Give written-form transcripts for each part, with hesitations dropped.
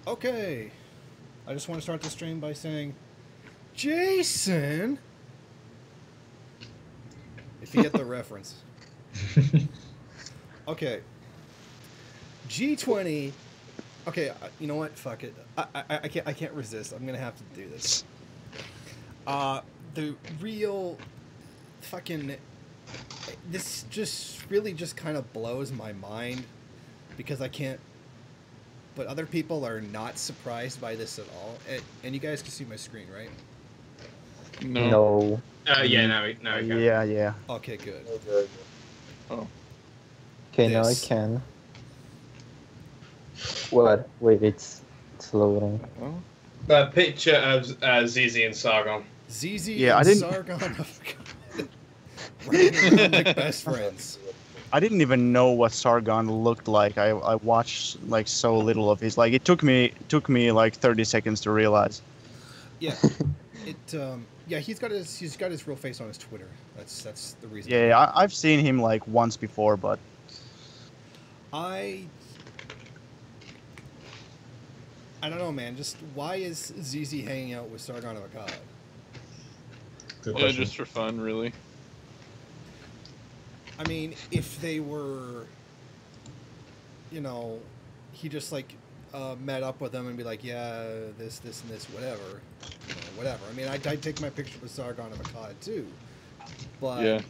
Okay. I just want to start the stream by saying, Jason! If you get the reference. Okay. G20. Okay, you know what? Fuck it. I can't resist. I'm gonna have to do this. The real fucking... This just really just kind of blows my mind because I can't... But other people are not surprised by this at all. And you guys can see my screen, right? No. Yeah, now we can. Yeah. Okay, good. Oh. Okay, now I can. What? Wait, it's loading. Oh. That picture of ZZ and Sargon. ZZ Yeah, and I didn't- Sargon. Oh, God. Running around like best friends. I didn't even know what Sargon looked like. I watched like so little of his. Like it took me like 30 seconds to realize. Yeah. Yeah, he's got his real face on his Twitter. That's the reason. Yeah, I've seen him like once before, but I don't know, man. Just why is ZZ hanging out with Sargon of Akkad? Good question. Just for fun, really. I mean, if they were, you know, he just like met up with them and be like, yeah, this, and this, whatever, you know, whatever. I mean, I'd take my picture with Sargon of Akkad too, but Yeah.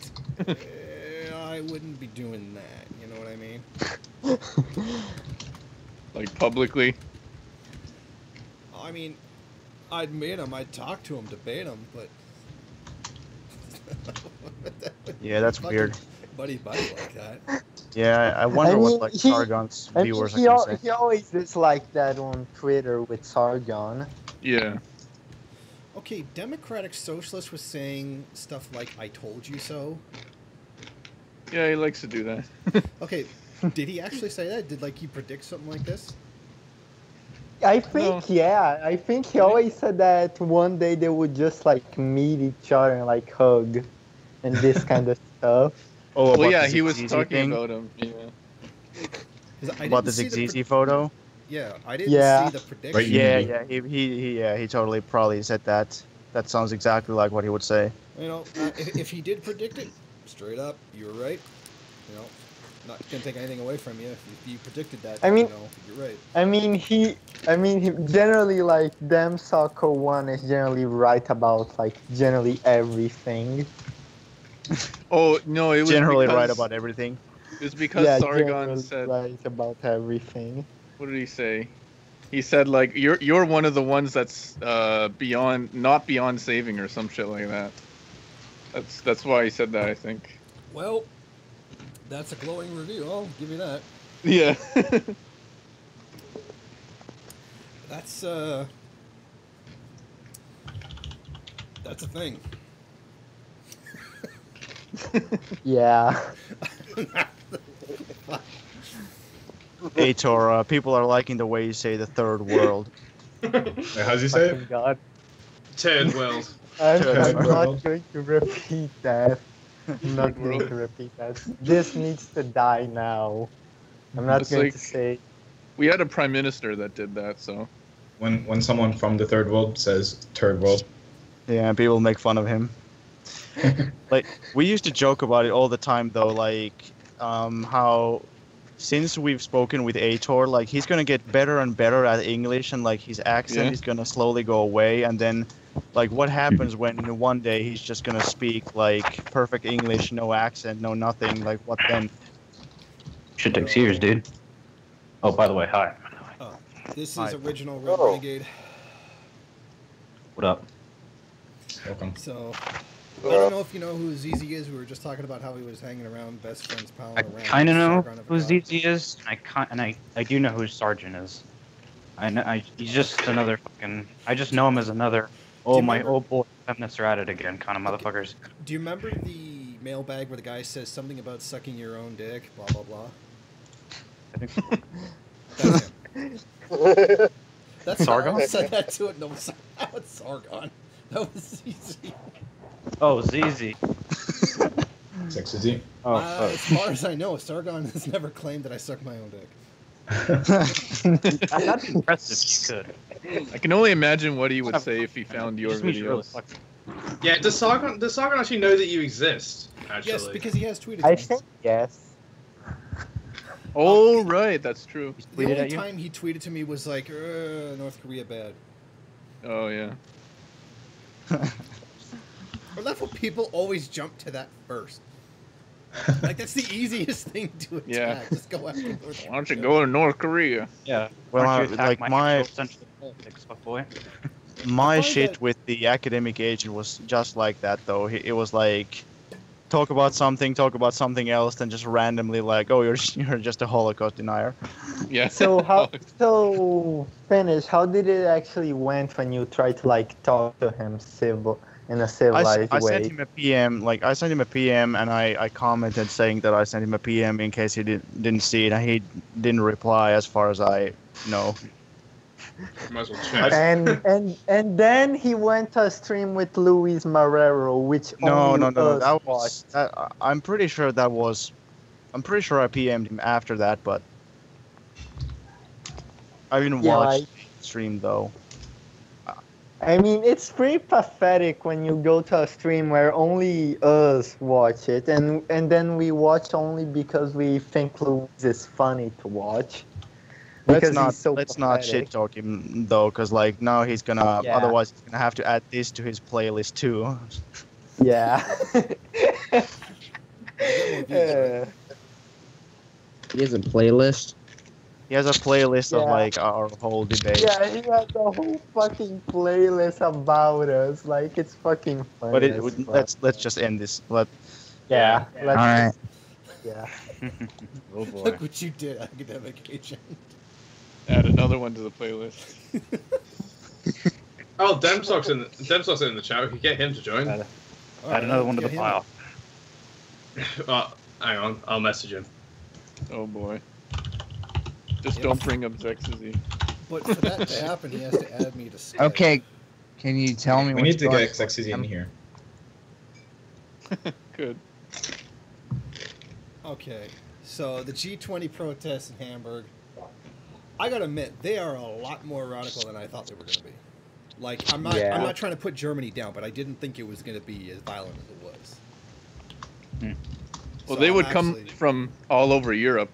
I wouldn't be doing that. You know what I mean? Like publicly. I mean, I'd meet him, I'd talk to him, debate him, but yeah, that's weird. Buddy like that. Yeah, I wonder what like Sargon's viewers are gonna say. He always is like that on Twitter with Sargon. Yeah. Okay, Democratic Socialist was saying stuff like "I told you so." Yeah, he likes to do that. Okay, did he actually say that? Did like he predict something like this? I think I think he always said that one day they would just like meet each other and like hug and this kind of stuff. Oh, well, yeah, the he was ZZ talking thing? about him. Yeah. About the ZZ photo? Yeah, I didn't see the prediction. Right, Yeah, he totally probably said that. That sounds exactly like what he would say. You know, if he did predict it, straight up, you were right. You know, not gonna take anything away from you if you predicted that. I mean, you know, you're right. I mean, he generally like Dem Soccer One is generally right about like generally everything. Oh no, it was generally because, right about everything. It was because Sargon generally said right about everything. What did he say? He said like you're one of the ones that's not beyond saving or some shit like that. That's why he said that, I think. Well, that's a glowing review. I'll give you that. Yeah. That's a thing. Yeah. Aitor, people are liking the way you say the third world. How's he say it? God. Third world. I'm world. not going to repeat that. I'm not going to repeat that. This needs to die now. I'm not It's going like- to say. We had a prime minister that did that, so. When someone from the third world says third world. Yeah, people make fun of him. Like we used to joke about it all the time, though. Like how since we've spoken with Aitor, like he's gonna get better and better at English, and like his accent is gonna slowly go away. And then, like, what happens when one day he's just gonna speak like perfect English, no accent, no nothing? Like, what then? Shit takes years, dude. Oh, by the way, hi. Oh, this is Hi. original Red Renegade. What up? Welcome. So, I don't know if you know who ZZ is. We were just talking about how he was hanging around, best friends, palling I around. kind of know Sargon of who Akkad. ZZ is, and I do know who Sergeant is. He's just another fucking. I just know him as another. Oh you my, remember- oh boy, feminists are at it again, kind of motherfuckers. Do you remember the mailbag where the guy says something about sucking your own dick, blah, blah, blah? I think That's him. That's Sargon? I said that to it. No, that was Sargon. That was ZZ. Oh, ZZ. Sexy Z. Oh, As far as I know, Sargon has never claimed that I suck my own dick. That'd be impressive if you could. I can only imagine what he would say if he found your Just means you're really videos. fucking- Yeah, does Sargon actually know that you exist? Actually. Yes, because he has tweeted I to me. think yes. Oh, right, that's true. The tweeted only at you? time he tweeted to me was like, North Korea bad. Oh, yeah. Or that's what people always jump to that first. Like, that's the easiest thing to attack. Yeah. Just go after North Why don't you Korea. go to North Korea? Yeah. Well, Why don't you attack like my central politics, fuckboy. my find shit that- with the academic agent was just like that though. It was like talk about something else, then just randomly like, oh, you're just a Holocaust denier. Yeah. So so finish. How did it actually went when you tried to like talk to him in a civilized I way? sent him a PM, like I sent him a PM, and I commented saying that I sent him a PM in case he didn't see it, and he didn't reply as far as I know. Might as well check. And then he went to a stream with Luis Marrero, which No, only that us was watched. that, I'm pretty sure I PM'd him after that, but I didn't Yeah, watch the stream though. I mean, it's pretty pathetic when you go to a stream where only us watch it, and then we watch only because we think Luis is funny to watch. Because he's so Let's not pathetic. shit talk him though, because like now he's gonna Yeah. otherwise he's gonna have to add this to his playlist too. Yeah. Uh, He has a playlist. He has a playlist of Yeah. like our whole debate. yeah, he has a whole fucking playlist about us. Like, it's fucking funny. But as fuck. let's just end this. Yeah. All Let's, right. Yeah. Oh boy. Look what you did, academic agent. Add another one to the playlist. Oh, Demstock's in the chat. We could get him to join. Add Alright, another one to get the him. pile. Hang on, I'll message him. Oh, boy. Just Yeah. don't bring up Zexy. But for that to happen, he has to add me to Skype. Okay. Can you tell me We what's need to going get Sexy in here. Good. Okay, so the G20 protests in Hamburg, I gotta admit, they are a lot more radical than I thought they were gonna be. Like, I'm Yeah. not trying to put Germany down, but I didn't think it was gonna be as violent as it was. Well, So they I'm would come actually- from all over Europe.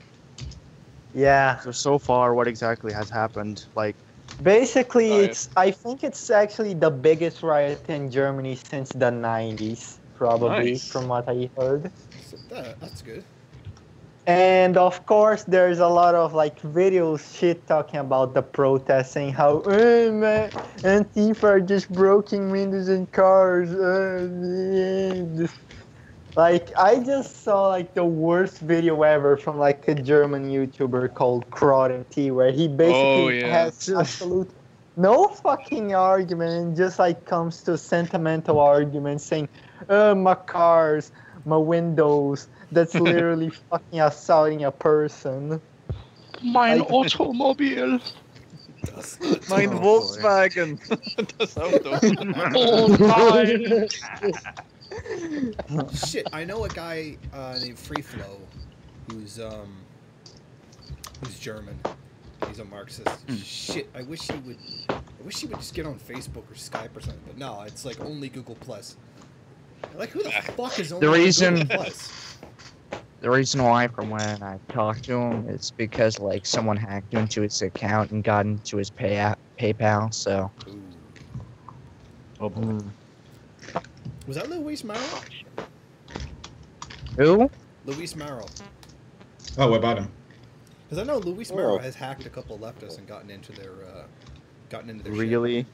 Yeah. So far, what exactly has happened? Like, Basically, Riot. I think it's actually the biggest riot in Germany since the 90s, probably, Nice. from what I heard. So that's good. And of course, there's a lot of like videos shit talking about the protests, saying how man, Antifa are just breaking windows in cars. Like, I just saw like the worst video ever from like a German YouTuber called Crowd&T, where he basically Oh, yeah. has absolute no fucking argument and just like comes to sentimental arguments saying, my cars, my windows. That's literally fucking assaulting a person. Mein Like- Automobil. Mein Oh, boy. Volkswagen. Das Auto. Oh nein. Shit, I know a guy named Free Flow, who's German. He's a Marxist. Shit, I wish he would just get on Facebook or Skype or something. But no, it's like only Google Plus. Like, who the fuck is only on reason- Google Plus? The reason why, from when I talked to him, it's because like someone hacked into his account and got into his PayPal. So. Ooh. Oh boy. Was that Luis Maro? Who? Luis Maro. Oh, what about him? Because I know Luis Maro Oh. has hacked a couple leftists and gotten into their shit. really?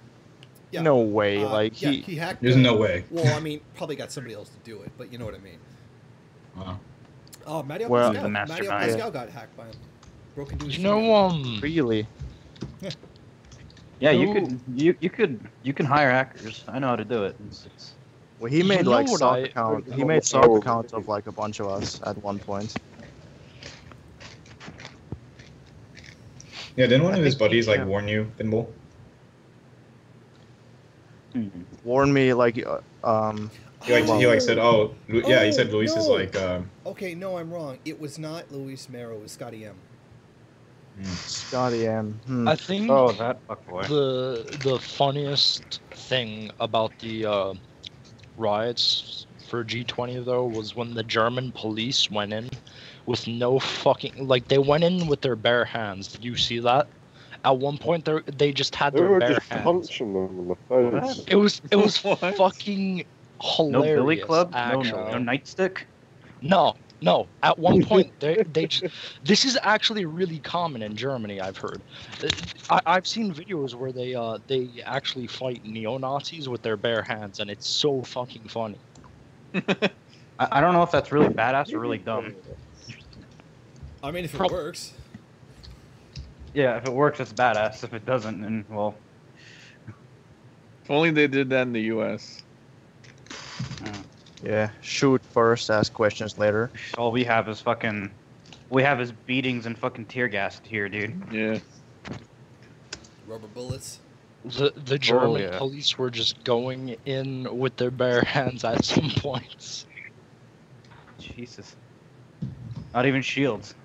Yeah. No way. Like yeah, he hacked. There's no way. Well, I mean, probably got somebody else to do it, but you know what I mean. Wow. Oh, Mario Well- Pascal. The Mario mastermind. Pascal got hacked by him. Broke into his You know really. Yeah, Who- you can hire hackers. I know how to do it. It's Well, he You made know like what stock I- account. He Oh, made stock oh. accounts of like a bunch of us at one point. Yeah, didn't one I of his think he buddies like can. warn you, Pinball? Warn me like He like said, oh, yeah, he said Oh, Luis is no. like Okay, no, I'm wrong. It was not Luis Maro. It was Scotty M. Scotty M. I think Oh, that fuckboy. the funniest thing about the riots for G20 though was when the German police went in with no fucking they went in with their bare hands. Did you see that? At one point they just had They their were bare just hands. punching them in the face. It was What? fucking No hilarious. Billy Club? No Actually. nightstick? No. At one point, they just, this is actually really common in Germany. I've heard. I've seen videos where they actually fight neo-Nazis with their bare hands, and it's so fucking funny. I don't know if that's really badass or really dumb. I mean, if it works. Yeah, if it works, it's badass. If it doesn't, then well. If only they did that in the U.S. Yeah, shoot first, ask questions later. All we have is beatings and fucking tear gas here, dude. Yeah. Rubber bullets. The German yeah. police were just going in with their bare hands at some points. Jesus. Not even shields.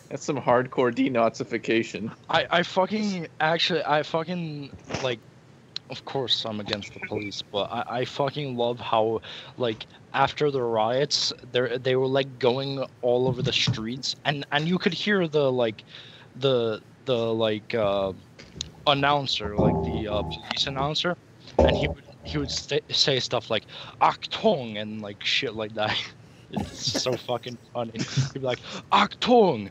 That's some hardcore denazification. I fucking like, of course I'm against the police, but I fucking love how after the riots they were going all over the streets and you could hear the announcer, the police announcer, and he would say stuff like Achtung and shit like that. It's so fucking funny. He'd be like Achtung,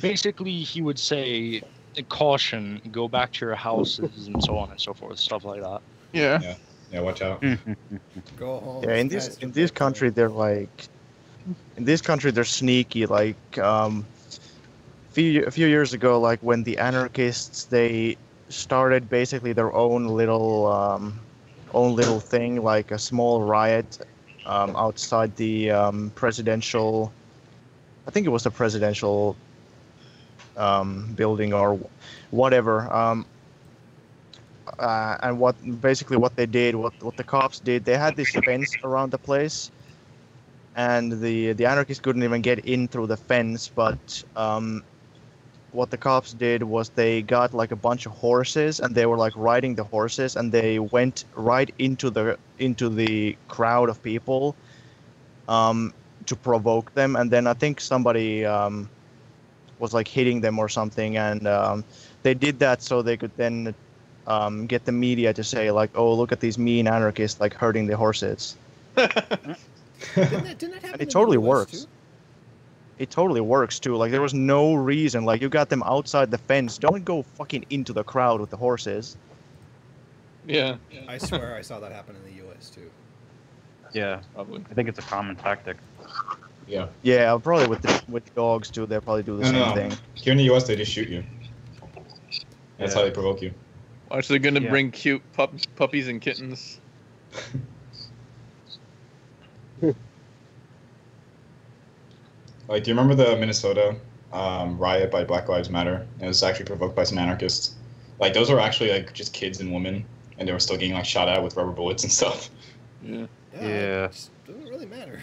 basically he would say caution, go back to your houses and so on and so forth, stuff like that. Yeah. Yeah, watch out. Go home. Yeah, in this country they're they're sneaky. A few years ago, when the anarchists they started basically their own little thing, like a small riot outside the presidential. I think it was the presidential building or whatever. And what they did, what the cops did, they had this fence around the place, and the anarchists couldn't even get in through the fence. But what the cops did was they got a bunch of horses, and they were riding the horses, and they went right into the crowd of people to provoke them. And then I think somebody was hitting them or something, and they did that so they could then get the media to say oh, look at these mean anarchists hurting the horses. Didn't that happen And in it totally the US works. too? It totally works too. There was no reason. You got them outside the fence. Don't go fucking into the crowd with the horses. Yeah. I swear I saw that happen in the US too. Yeah, Probably. I think it's a common tactic. Yeah. Yeah, probably with dogs too. They'll probably do the same thing. Here in the US, they just shoot you. That's how they provoke you. Watch, they're gonna Yeah. bring cute puppies and kittens. Do you remember the Minnesota riot by Black Lives Matter? It was actually provoked by some anarchists. Those were actually just kids and women, and they were still getting shot at with rubber bullets and stuff. Yeah. Yeah. It doesn't really matter.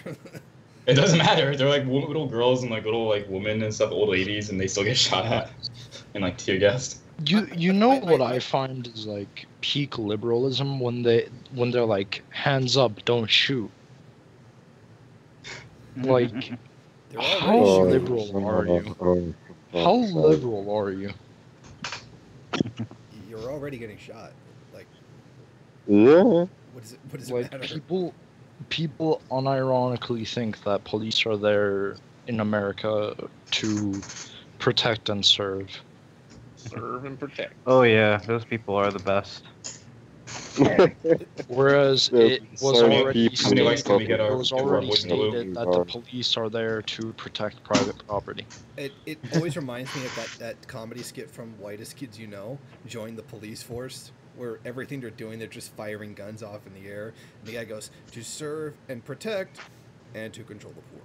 It doesn't matter. They're little girls and little women and stuff, old ladies, and they still get shot at and tear gassed. You know what I find is peak liberalism when they're hands up, don't shoot. They're How already liberal are you? How liberal are you? You're already getting shot. Yeah. What does it matter? People unironically think that police are there in America to protect and serve. Serve and protect. Oh yeah, those people are the best. Whereas Yeah, it was sorry, already people How many likes can we get stated, our- it was our already boys in blue? stated that the police are there to protect private property. It always reminds me of that comedy skit from Whitest Kids You Know, Join the Police Force, where everything they're doing, they're just firing guns off in the air. And the guy goes, to serve and protect and to control the poor.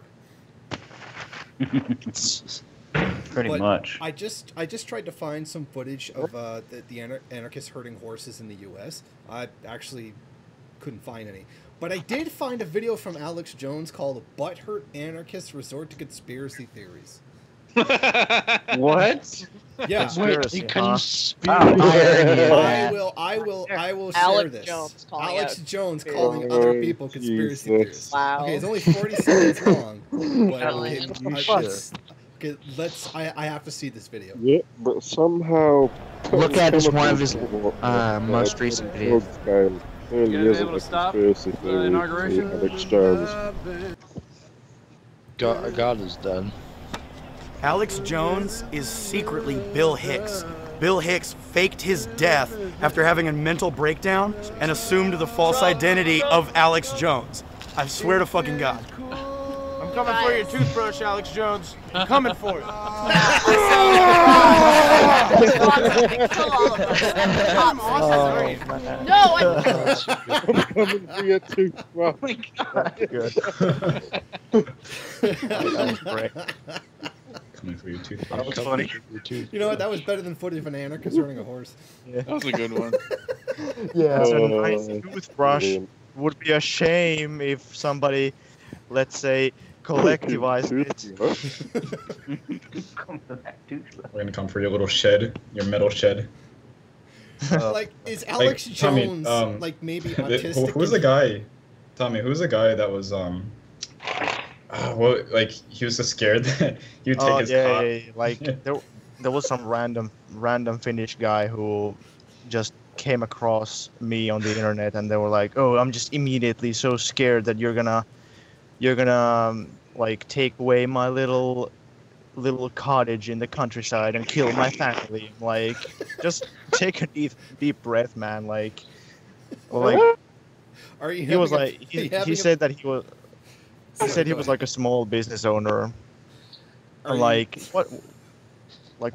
Pretty But much. I just tried to find some footage of the anarchists hurting horses in the U.S. I actually couldn't find any. But I did find a video from Alex Jones called "Butthurt Anarchists Resort to Conspiracy Theories." What? Yeah, Conspiracy, huh? Conspiracy. Irony of I that. will share Alex this. Jones calling Alex out Jones conspiracy. calling other people conspiracy Jesus. theorists. Wow. Okay, it's only 40 seconds long. But Brilliant. I have to see this video. Yeah, but somehow. Look at this one of his, chemicals most recent videos. Game clearly You gonna be isn't able a to stop conspiracy the theory. inauguration? Alex Jones. God is dead. Alex Jones is secretly Bill Hicks. Bill Hicks faked his death after having a mental breakdown and assumed the false identity of Alex Jones. I swear to fucking God. I'm coming for your toothbrush, Alex Jones. I'm coming for it. No, I'm coming for your toothbrush. Good. That was great. Coming for your tooth. That was funny. You know what? That was better than footage of an anarchist running a horse. That was a good one. Yeah. That's a nice Oh, toothbrush. brilliant. Would be a shame if somebody, let's say, collectivized it. We're gonna come for your little shed, your metal shed. Like, is Alex Tommy, Jones like maybe Who's autistic? the guy? Tommy, who's the guy that was well, like he was so scared that he would take his cock. Yeah. Like there was some random Finnish guy who just came across me on the internet, and they were like, "Oh, I'm just immediately so scared that you're gonna like take away my little cottage in the countryside and kill my family." Like, just take a deep breath, man. Like Are you he was having like a- he said that he was. He said he was like a small business owner. Are Like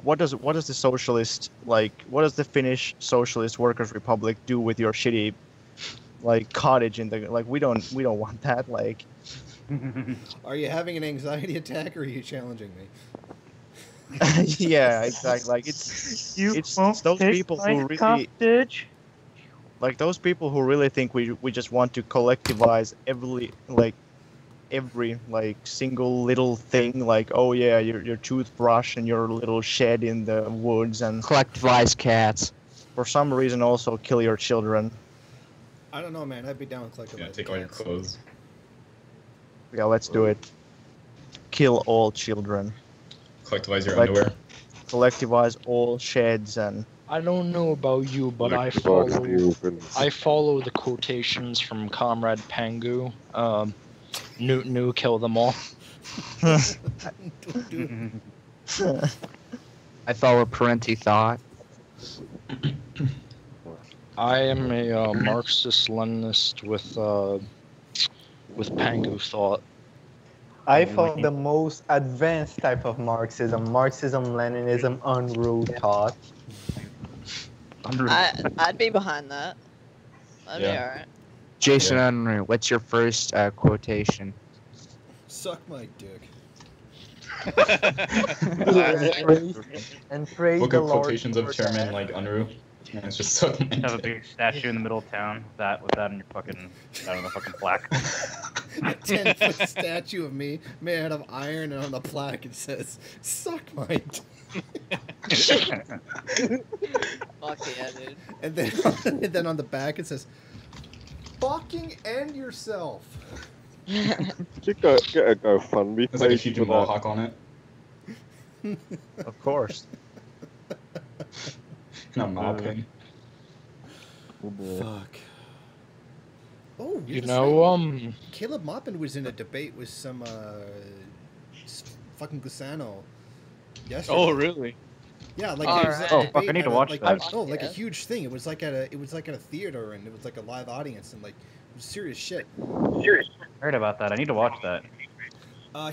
what does the socialist what does the Finnish Socialist Workers' Republic do with your shitty like cottage in the we don't want that like. Are you having an anxiety attack, or are you challenging me? Yeah, exactly. Like it's those people who really like those people who really think we just want to collectivize every single little thing, like, oh yeah, your toothbrush and your little shed in the woods, and Collectivize cats. for some reason also kill your children. I don't know, man. I'd be down with collective. Yeah, take all your clothes. Yeah, let's do it. Kill all children. Collectivize your Like- underwear. Collectivize all sheds and I don't know about you, but I follow the quotations from Comrade Pangu. New, kill them all. I follow Parenti thought. I am a Marxist-Leninist with Pangu thought. I found the most advanced type of Marxism, Marxism-Leninism, unruled thought. I'd be behind that. That'd be alright. Jason Unruh, what's your first quotation? Suck my dick. And praise Look the at Lord quotations of for Chairman that. like Unruh. And it's just so Have a big statue in the middle of town with that in your fucking on the fucking plaque. A 10-foot statue of me made out of iron, and on the plaque it says, "Suck my dick." Fuck yeah, dude. And then on the back it says, "Fucking end yourself." Get a GoFundMe There's like a page huge for that. mohawk on it. of course. And a mob pin. Fuck. Oh, You know, Caleb Maupin was in a debate with some fucking Gusano yesterday. Oh, really? Yeah, like All there was right. a Oh, debate fuck, I need to at watch like, that. Oh, like a Yeah. huge thing. It was like at a theater, and it was like a live audience, and like it was serious shit. Heard about that. I need to watch that.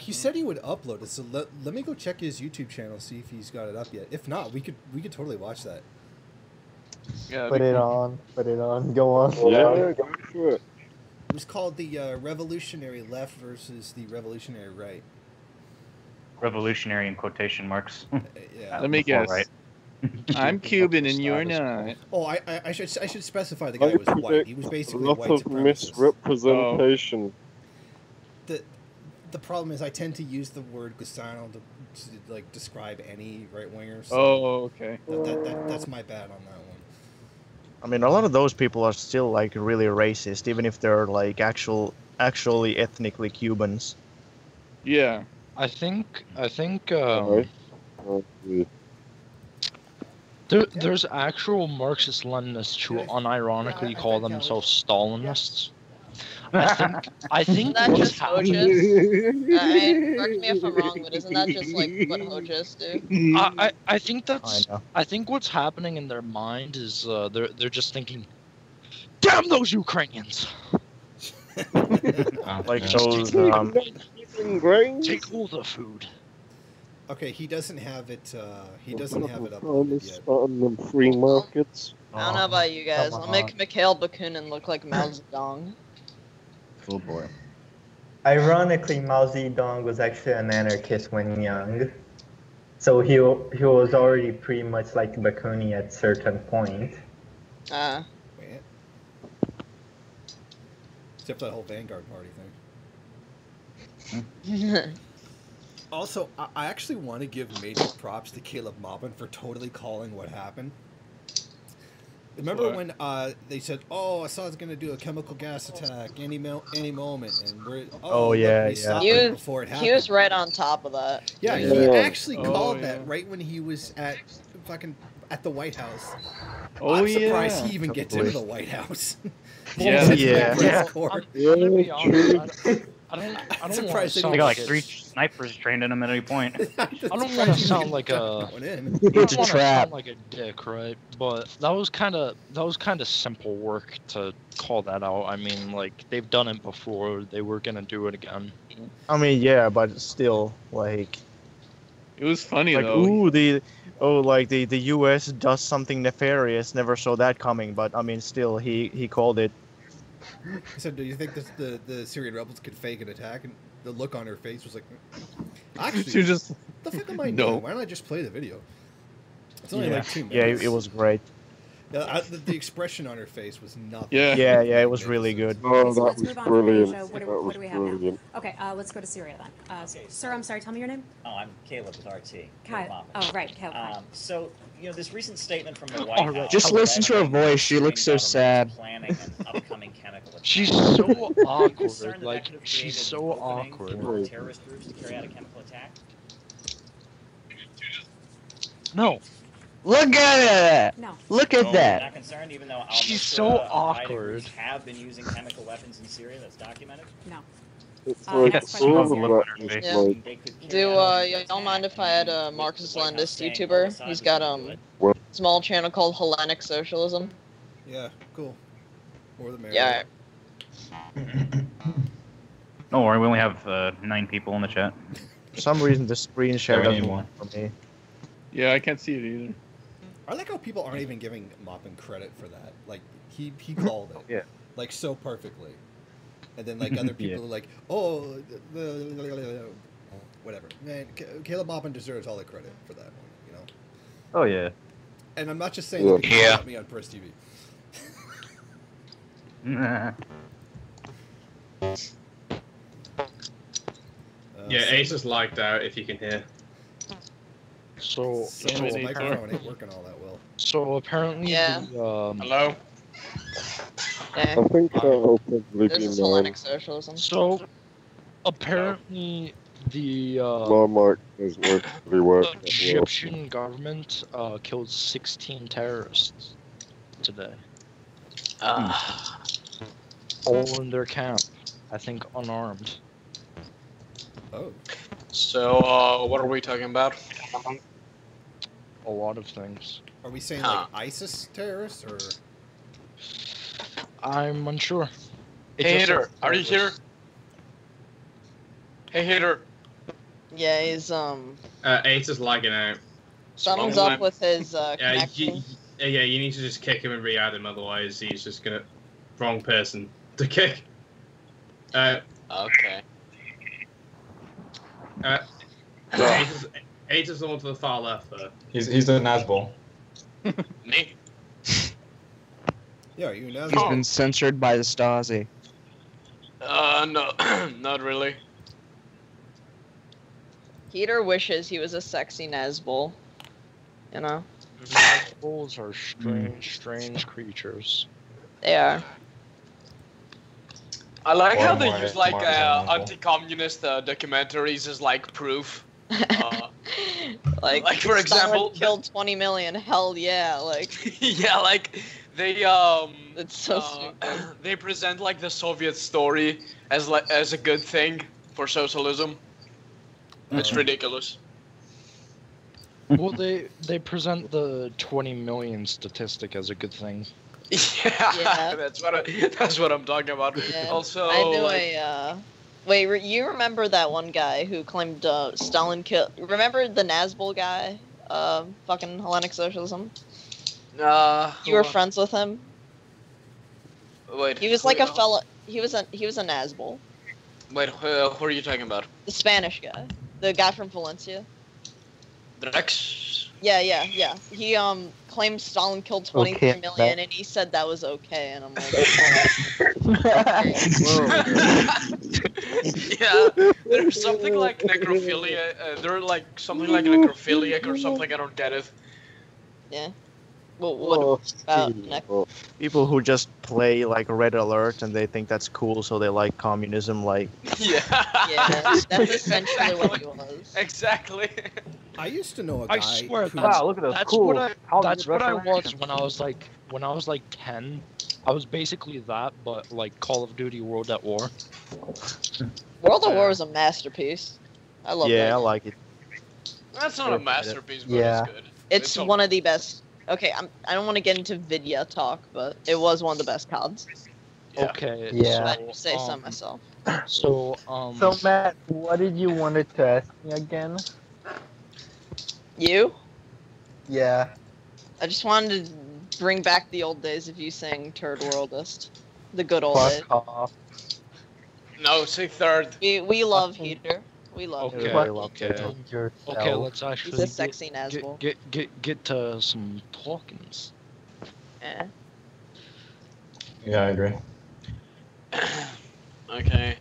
He said he would upload it, so let me go check his YouTube channel, see if he's got it up yet. If not, we could totally watch that. Yeah. Put it on, go on. Yeah, go for it. It was called the Revolutionary Left versus the Revolutionary Right. Revolutionary in quotation marks. Yeah. Let me Before, guess. right? I'm Cuban and you're not. Oh, I should specify the guy was white. He was a basically lot white of supremacist. misrepresentation. The problem is I tend to use the word Gusano to like describe any right winger. So Oh, okay. That's my bad on that one. I mean, a lot of those people are still like really racist, even if they're like actually ethnically Cubans. Yeah. I think there's actual Marxist-Leninists who unironically call themselves Stalinists. I think Isn't that what's just happening. Correct me if I'm wrong, but isn't that just like what Hojas do? I think what's happening in their mind is they're just thinking, damn those Ukrainians! Like those take all the food. Okay, he doesn't have it. He doesn't have it up Promise yet. on them free markets. I don't know about you guys. I'll make Mikhail Bakunin look like Mao Zedong. Oh boy. Ironically, Mao Zedong was actually an anarchist when young. So he was already pretty much like Bakunin at certain point. Wait. Except for that whole Vanguard Party thing. Also, I actually want to give major props to Caleb Maupin for totally calling what happened. Remember when they said, "Oh, Assad's going to do a chemical gas attack any moment," and we stopped it before it happened. He was right on top of that. Yeah, he actually called that right when he was at the White House. I'm surprised he even gets into the White House. I don't surprised they They got like 3 snipers trained in him at any point. I don't want to sound like a dick, right? But that was kind of simple work to call that out. I mean, like they've done it before. They were gonna do it again. I mean, yeah, but still, like, it was funny like, though. Ooh, the U.S. does something nefarious. Never saw that coming. But I mean, still, he called it. He said, "Do you think the Syrian rebels could fake an attack?" And the look on her face was like, "Actually, She just the fuck am I doing? Why don't I just play the video?" It's only like 2 minutes. Yeah, it was great. The expression on her face was nothing. Yeah, it was really good. Oh, that Let's was move on from brilliant. Asia. What That was do we have now? brilliant. Okay, let's go to Syria then. Sir, I'm sorry, tell me your name. Oh, I'm Caleb with RT. Kyle. Oh, right, Caleb. So, this recent statement from the White House. Just listen to her voice. She looks so sad. Planning an upcoming chemical attack. She's so awkward. Like she's so awkward. For terrorist groups to carry out a chemical attack. No. Look at it! No. Look at that! Not concerned, even though she's so awkward. Have been using chemical weapons in Syria. That's documented. No. It's like all of that is like. Do y'all mind if I had a Marxist-Leninist YouTuber? He's got a small channel called Hellenic Socialism. Yeah, cool. More the merrier. Yeah. Don't worry, we only have 9 people in the chat. For some reason, the screen share doesn't work for me. Yeah, I can't see it either. I like how people aren't even giving Maupin credit for that. Like he called it. Yeah. Like so perfectly. And then like other people are like, oh, whatever. Man, Caleb Maupin deserves all the credit for that one. You know. Oh yeah. And I'm not just saying that because you got me on Press TV. Yeah, Ace is lagged out if you can hear. So his microphone ain't working all that well. So apparently, hello. I think that'll probably This be is mine. Hellenic Socialism. So apparently, the My mic doesn't work very well. Egyptian government killed 16 terrorists today. All in their camp, I think unarmed. Oh. So, what are we talking about? A lot of things. Are we saying like ISIS terrorists or? I'm unsure. Hey, Hater, are you here? Hey, Hater. Yeah, he's Ace is lagging out. something's up with his connection. Yeah, you need to just kick him and re-add him, otherwise he's just gonna wrong person to kick. Okay. Ace is the one to the far left there. He's the Nazbol. Me? Yeah, are you now? He's been censored by the Stasi. No, not really. Peter wishes he was a sexy Nazgul. You know? Nazguls are strange creatures. They are. I like how Or they more- use like more reasonable. anti-communist documentaries as like proof. Like for example, Stalin killed 20 million. Hell yeah! Like yeah, like they it's so stupid. they present like the Soviet story as a good thing for socialism. It's ridiculous. Well, they present the 20 million statistic as a good thing. Yeah, that's what I'm talking about. Yeah. Also, I knew like, Wait, you remember that one guy who claimed Stalin killed? Remember the Nazgul guy? Fucking Hellenic socialism. You were friends with him. Wait, He was like a fella. He was a Nazgul. Wait, who are you talking about? The Spanish guy, the guy from Valencia. Drex? Yeah. He claimed Stalin killed 23 million, and he said that was okay. And I'm like, Yeah, there's something like necrophilia. They're like something like necrophiliac or something. I don't get it. yeah. Well, what about next? People who just play like Red Alert and they think that's cool, so they like communism. Like, Yeah. Yeah, that's essentially what he was. Exactly. I used to know a guy. I swear, who... that's, look at those that's cool what I Hollywood was references. when I was like 10. I was basically that, but like Call of Duty World at War. World of War is a masterpiece. I love yeah, that. I like it. That's not a masterpiece, but Yeah. it's good. It's all one of the best. Okay, I don't want to get into Vidya talk, but it was one of the best CODs. Yeah. Okay. Yeah. I'd say so myself. So So Matt, what did you wanted to ask me again? You? Yeah. I just wanted to bring back the old days of you saying Turd Worldist. The good old days. Fuck off. No, say third. We love Heater. We love Okay, Heater. okay. Yourself. Okay, let's actually He's a sexy Nazgul. get to some talkings. Eh. Yeah, I agree. Okay.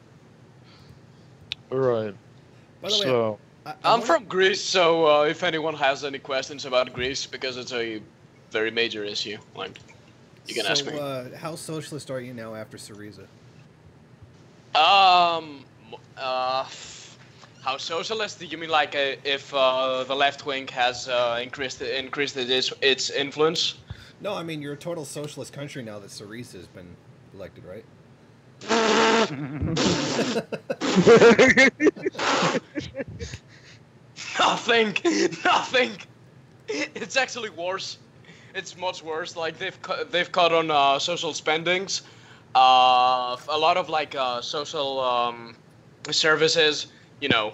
Alright. By the way, So I'm from Greece, so if anyone has any questions about Greece, because it's a very major issue, like, you can ask me. How socialist are you now after Syriza? How socialist? Do you mean like if the left wing has increased its influence? No, I mean you're a total socialist country now that Syriza has been elected, right? Nothing. It's actually worse. It's much worse. Like they've cut on social spendings. A lot of like social services. You know,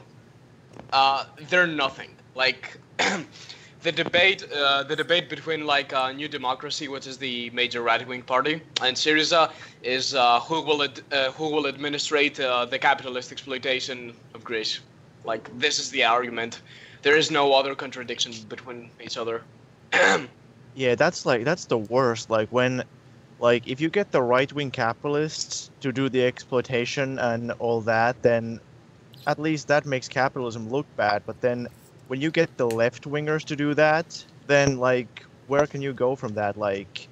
they're nothing. Like the debate between like New Democracy, which is the major right-wing party, and Syriza is who will administrate the capitalist exploitation of Greece. Like this is the argument. There is no other contradiction between each other. Yeah, that's the worst. Like when, like if you get the right-wing capitalists to do the exploitation and all that, then at least that makes capitalism look bad. But then when you get the left-wingers to do that, then like where can you go from that? Like,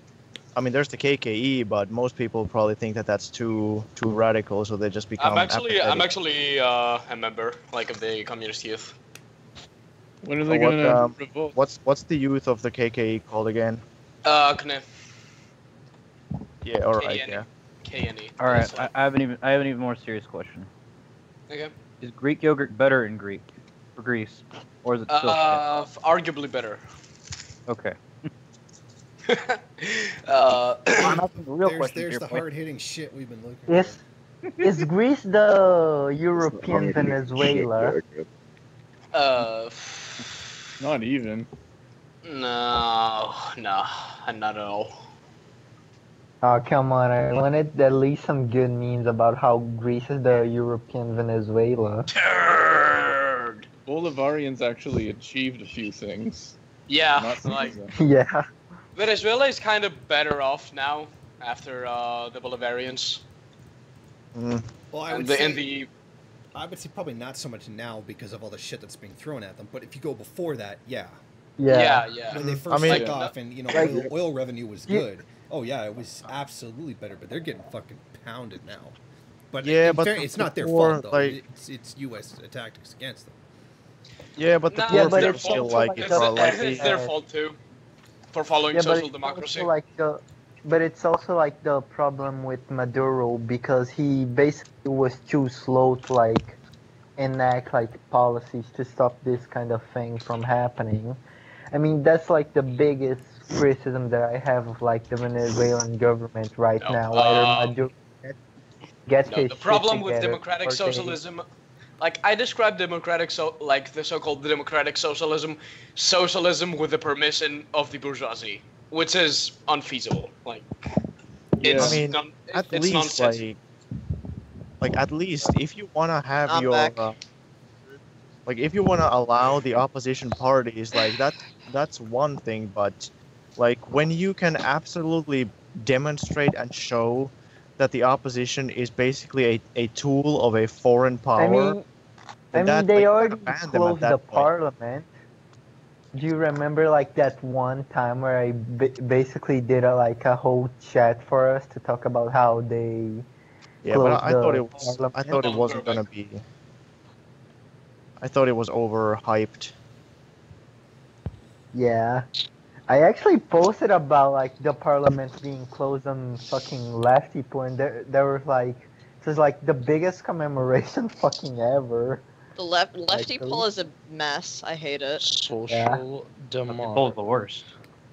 I mean, there's the KKE, but most people probably think that that's too radical, so they just become. I'm actually apathetic. a member like of the Communist Youth. When are they So gonna revolt? What's the youth of the KKE called again? KNE. Yeah, all right, KNE. yeah. KNE. All right, I have an even more serious question. Okay. Is Greek yogurt better in Greek for Greece, or is it still shit? Arguably better. Okay. I'm asking the real question There's here, the boy. hard-hitting shit we've been looking for. Is Greece the European Venezuela? Not even. No, not at all. Oh, come on, I wanted at least some good memes about how Greece is the European Venezuela. Bolivarians actually achieved a few things. Yeah, Not like Syriza. Yeah. Venezuela is kind of better off now after the Bolivarians. Well, I And would the, say, and the I would say probably not so much now because of all the shit that's being thrown at them. But if you go before that, yeah. yeah. When they I first mean- took off and Like- oil revenue was good. Oh yeah, it was absolutely better. But they're getting fucking pounded now. But Yeah, in but fairness, it's not their before, fault though. like- It's U.S. tactics against them. Yeah, but the No, poor it's their people feel fault. like It's, it. Well, like it's their fault too, for following Yeah, but social it's democracy. also like but it's also like the problem with Maduro because he basically was too slow to like enact like policies to stop this kind of thing from happening. I mean, that's like the biggest criticism that I have of like the Venezuelan government right No, now. Either Maduro get No, his the shit problem with together, democratic or they- socialism, like I describe like the so-called democratic socialism with the permission of the bourgeoisie, which is unfeasible. Like, it's I mean, at it's least nonsense. like at least if you wanna have I'm your back. like if you wanna allow the opposition parties, like that's one thing, but like when you can absolutely demonstrate and show that the opposition is basically a tool of a foreign power. I mean, that, they like, you already gotta ban them at closed that the point. parliament. Do you remember like that one time where I basically did a whole chat for us to talk about how they Yeah, but closed I thought the it was. I parliament? thought it wasn't gonna be. I thought it was overhyped. Yeah. I actually posted about like the parliament being closed on fucking lefty point. There was like it was like the biggest commemoration fucking ever. The lefty Like, poll is a mess. I hate it. Social democracy. Poll's the worst.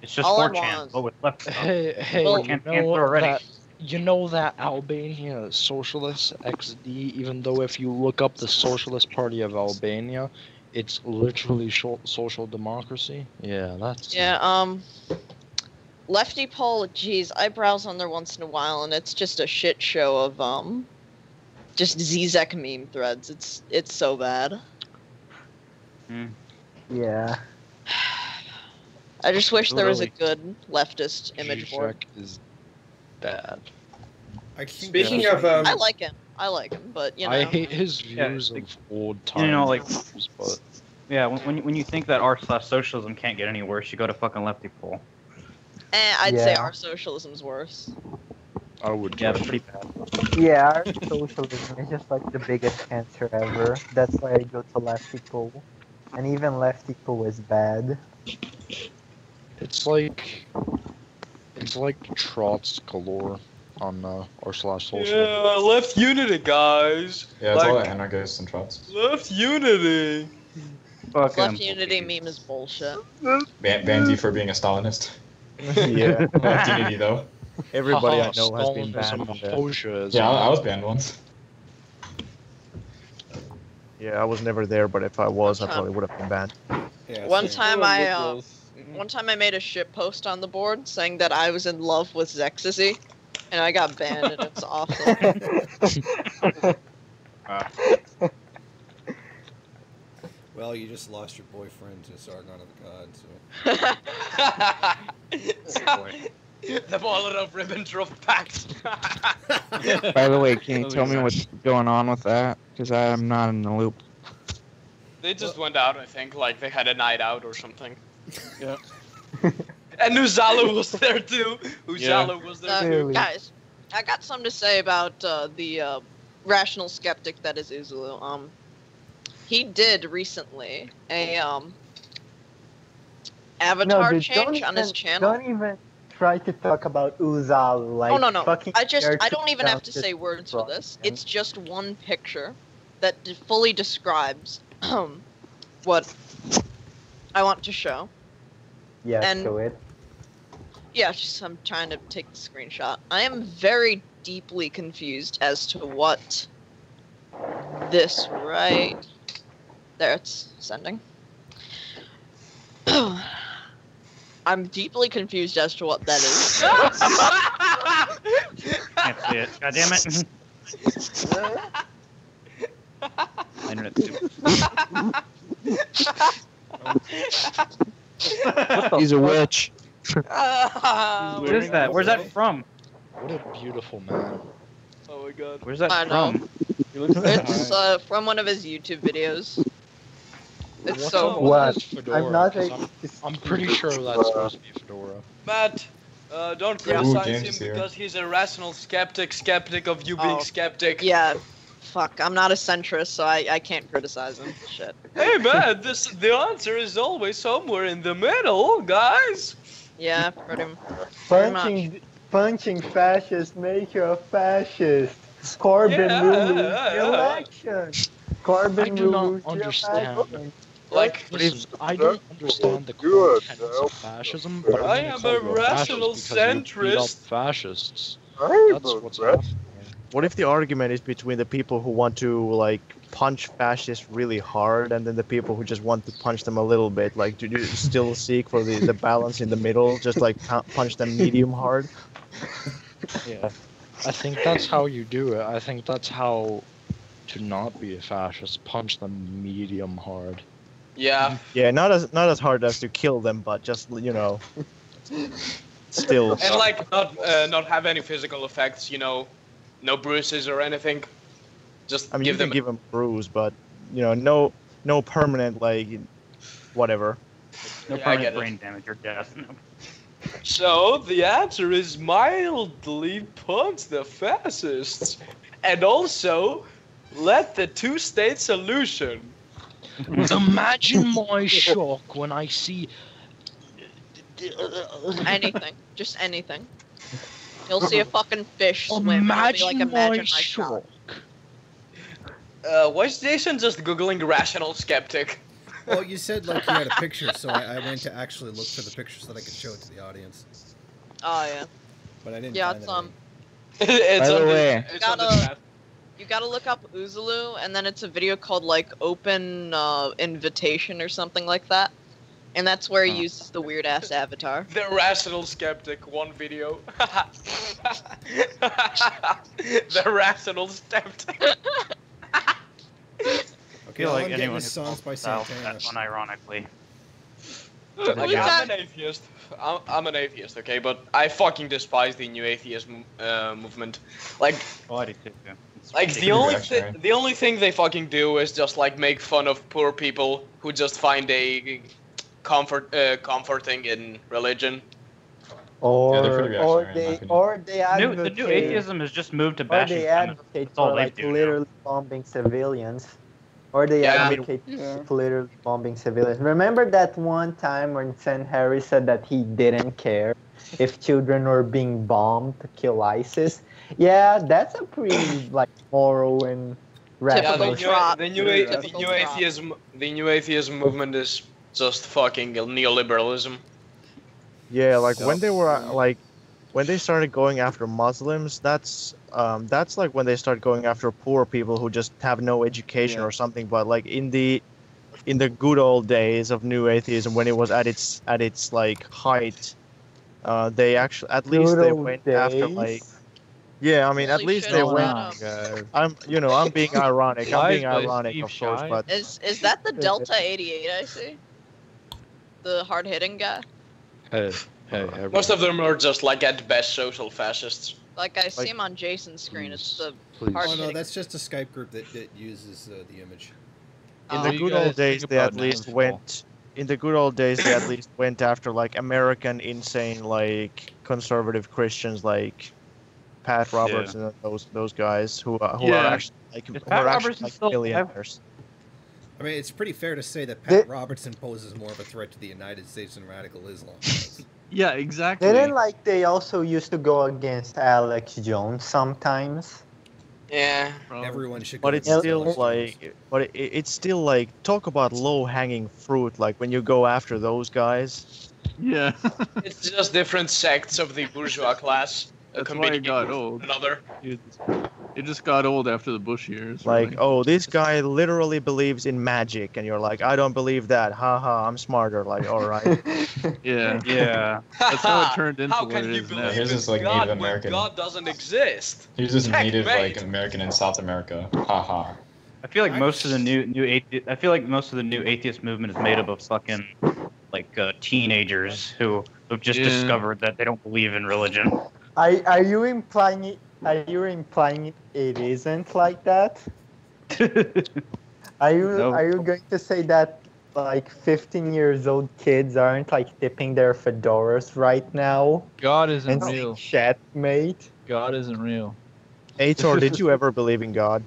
It's just All I 4chan, want- but with left stuff. Hey, Well, you 4chan know canceled already. that you know that Albania Socialist XD, even though if you look up the Socialist Party of Albania, it's literally social democracy. Yeah, that's Yeah, lefty poll, geez, I browse on there once in a while and it's just a shit show of just Zizek meme threads. It's so bad. Yeah. I just wish there was a Literally. good leftist image board. Zizek is bad. Speaking of I like him, but you know. I hate his views like, of old times. You know, like, but yeah, when you think that r/socialism can't get any worse, you go to fucking lefty poll. I'd say Yeah. our socialism's worse. I would. Yeah, that's pretty bad. Yeah, our socialism is just like the biggest cancer ever. That's why I go to lefty pool. And even lefty pool is bad. It's like trots galore on r/social. Yeah, left unity, guys. Yeah, it's all anarchists and trots. Left unity. Fuck Left unity meme is bullshit. Banned you for being a Stalinist. Yeah. Left unity though. Everybody I Haha, know has been Stalinism, banned from that. Bolshevism. Yeah, I was banned once. Yeah, I was never there, but if I was, I probably would have been banned. Yeah, One same. time I made a shit post on the board saying that I was in love with Zexisy, and I got banned, and it's awful. Well, you just lost your boyfriend to Sargon of the Gods. So. The Molotov Ribbentrop Pact. By the way, can you tell me what's going on with that? Because I'm not in the loop. They just went out, I think, like they had a night out or something. Yeah. And Uzalu was there too. Uzalu was there too. Really? Guys, I got something to say about the rational skeptic that is Uzulu. He did recently a avatar dude, change on his channel. Don't even try to talk about Uzalu. Like, Oh no. fucking I character don't even have to sounds say just words for wrong, this. man. It's just one picture that fully describes what I want to show. Yeah, and- show it. Yeah, I'm trying to take the screenshot. I am very deeply confused as to what this right there, it's sending. I'm deeply confused as to what that is. Can't see it. God damn it. Internet's stupid. He's a witch. What is that? Where's that from? What a beautiful man. Oh my god. Where's that I know. from? It's from one of his YouTube videos. It's What's so up What? with his fedora? I'm not 'Cause a- I'm pretty sure that's supposed to be a fedora. Matt, don't Yeah. criticize James him is here. because he's a rational skeptic of you being Oh. skeptic. Yeah. Fuck, I'm not a centrist, so I can't criticize him. Shit. Hey man, the answer is always somewhere in the middle, guys. Yeah, pretty much. Punching fascists make you a fascist. Corbyn Yeah. will lose the election. Corbyn I do will not lose the understand. election. Like, Listen, I don't understand the core tenets of fascism, but I I'm am gonna a call you rational fascist because you beat up centrist. fascists. I'm That's a what's rat- happening. What if the argument is between the people who want to like punch fascists really hard and then the people who just want to punch them a little bit? Like, do you still seek for the balance in the middle? Just like punch them medium hard? Yeah, I think that's how you do it. I think that's how to not be a fascist. Punch them medium hard. Yeah. Yeah, not as hard as to kill them, but just still. And like not have any physical effects, no bruises or anything. Just I mean, give you them. can give them bruise, but no permanent like whatever. No Yeah, I permanent get it. brain damage or death. So the answer is mildly punch the fascists, and also let the two-state solution. Imagine my shock when I see. Anything. Just anything. You'll see a fucking fish swim. And you'll be like, Imagine imagine my my shock. shock. Why is Jason just googling rational skeptic? Well, you said like you had a picture, so I went to actually look for the picture so that I could show it to the audience. Oh yeah. But I didn't. Yeah, find it's it. It's By the on way- it's on the chat. You gotta look up Uzulu, and then it's a video called like Open Invitation or something like that, and that's where he uses the weird ass avatar. The rational skeptic, one video. The rational skeptic. Okay, feel all like I'm getting anyone is who songs calls by themselves Santana. that unironically. Like, Yeah. I'm an atheist. I'm an atheist, okay, but I fucking despise the new atheist movement. Like, Oh, I do too. Yeah. It's like the ridiculous. only thing they fucking do is just like make fun of poor people who just find a comforting in religion. Or they're pretty or reactionary, in my they opinion. or they advocate. The new atheism has just moved to Or bashing they feminists. advocate That's all for they like do now. literally bombing civilians. Or they Yeah, I mean, advocate for literally bombing civilians. Remember that one time when Sen Harry said that he didn't care if children were being bombed to kill ISIS? Yeah, that's a pretty like moral and Yeah, Typical the trot. new atheism movement is just fucking neoliberalism. Yeah, like when they were like when they started going after Muslims, that's like when they start going after poor people who just have no education or something. But like in the good old days of new atheism, when it was at its like height, they actually at least they went after like. Yeah, I mean, at Holy least shit, they shut went. up. I'm being ironic. I'm being Guys, ironic, Steve of course, Shy. but Is that the Delta 88 I see? The hard hitting guy? Hey, everyone. Most of them are just like at best social fascists. Like I see him on Jason's screen. It's the Please. hard Oh no, hitting. that's just a Skype group that uses the image. in Oh. the you good guys old days, think they about at least Nashville? went. In the good old days, they at least went after like American insane like conservative Christians like Pat Roberts and those guys who are Yeah. actually like, who Pat are actually Robertson like still alive? millionaires. I mean, it's pretty fair to say that Pat Robertson poses more of a threat to the United States than radical Islam does. Yeah, exactly. Didn't like they also used to go against Alex Jones sometimes? Yeah. Everyone should. But go it's against still Alex Jones. like, it's still like talk about low hanging fruit. Like when you go after those guys. Yeah. It's just different sects of the bourgeois class. That's why it got old. Another. It just got old after the Bush years. Like, really. oh, this guy literally believes in magic, and you're like, I don't believe that. Haha, I'm smarter. Like, all right. Yeah. Yeah. That's how it turned into How what can it you is now. believe Here's in this, like, God Native when American. God doesn't exist? He was just native Checkmate. like American in South America. Haha. I feel like most of the new atheist. I feel like most of the new atheist movement is made up of fucking like teenagers who've just discovered that they don't believe in religion. Are you implying it isn't like that? Are you No. going to say that like 15 years old kids aren't like dipping their fedoras right now? God isn't and real. Chat, mate. God isn't real. Aitor, did you ever believe in God?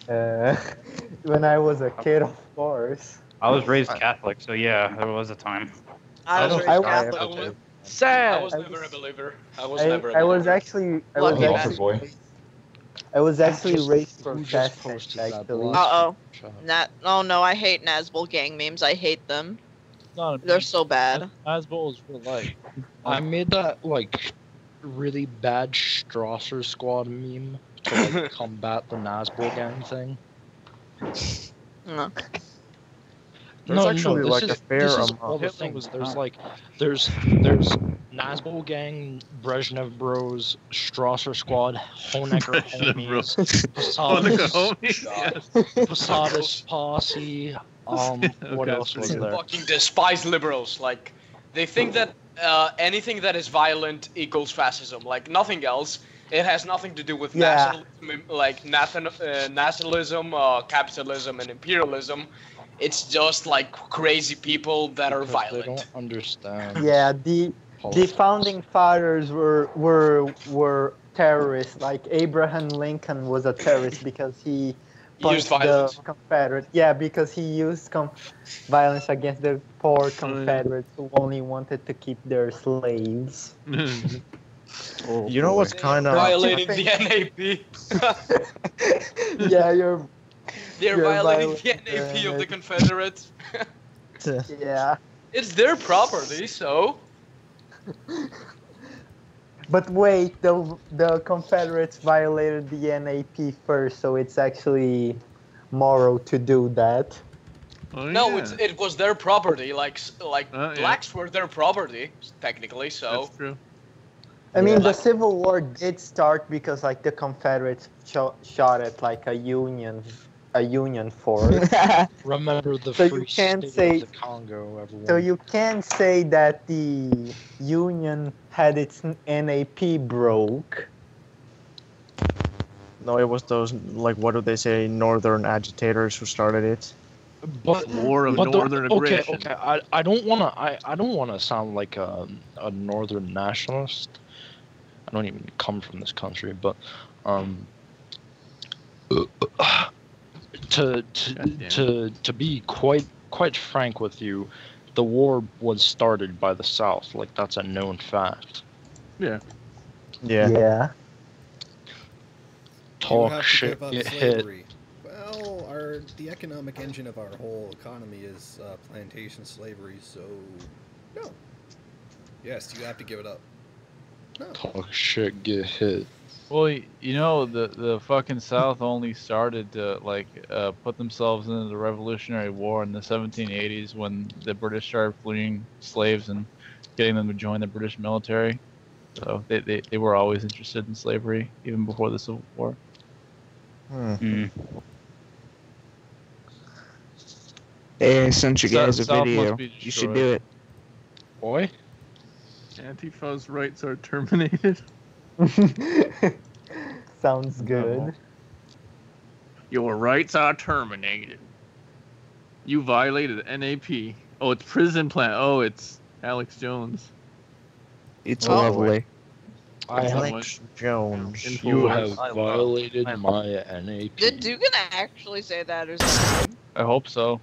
When I was a kid, of course. I was raised Catholic, so yeah, there was a time. I was raised Catholic. I was Sad. never a believer. I was I was actually raised Protestant, actually. Uh-oh. Oh no, I hate Nazgul gang memes. I hate them. They're so bad. Nazgul is real life. I made that like really bad Strasser Squad meme to like combat the Nazgul gang thing. No. There's actually like a fair this is amount. all the things. There's Nazgul gang, Brezhnev Bros, Strasser Squad, Honecker Homies, Posadas Posse. What else was there? Fucking despise liberals. Like, they think that anything that is violent equals fascism. Like, nothing else. It has nothing to do with nationalism, capitalism, and imperialism. It's just like crazy people that are violent. They don't understand. Yeah, the founding fathers were terrorists. Like Abraham Lincoln was a terrorist because he used violence. The Confederate. Yeah, because he used violence against the poor Confederates who only wanted to keep their slaves. You know what's kind of violating the NAP. Yeah, They're violating the NAP of the Confederates. Yeah. It's their property, so. But wait, the Confederates violated the NAP first, so it's actually moral to do that. No, it was their property. Like blacks were their property technically. So. That's true. I mean, the Civil War did start because like the Confederates shot at like a Union force. Remember the So free you can't state say. of the Congo, everyone. So you can't say that the Union had its NAP broke. No, it was those, like, what do they say, northern agitators who started it. But War of northern aggression. Okay. I don't wanna sound like a northern nationalist. I don't even come from this country, but to be quite frank with you, the war was started by the South. Like, that's a known fact. Yeah. Yeah. Talk shit, get hit. Well, the economic engine of our whole economy is plantation slavery, so no. Yes, you have to give it up. No. Talk shit, get hit. Well, you know, the fucking South only started to put themselves into the Revolutionary War in the 1780s when the British started fleeing slaves and getting them to join the British military. So they were always interested in slavery even before the Civil War. Hey, I sent you guys a South video. must be You should do it. Boy? Antifa's rights are terminated. Sounds good. Your rights are terminated. You violated NAP. Oh, it's prison plan. Oh, it's Alex Jones. It's lovely. Alex Jones. You have violated my NAP. Did Dugan actually say that or something? I hope so.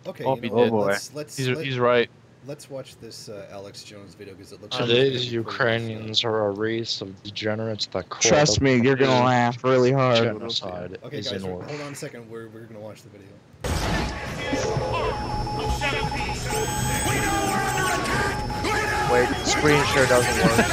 Okay, Hope you he know, did. let's He's right. Let's watch this Alex Jones video because it looks. Today's Ukrainians are a race of degenerates that call Trust me, you're gonna laugh really hard. Genocide Okay, is guys, in order. hold on a second. We're gonna watch the video. Wait, screen share doesn't work.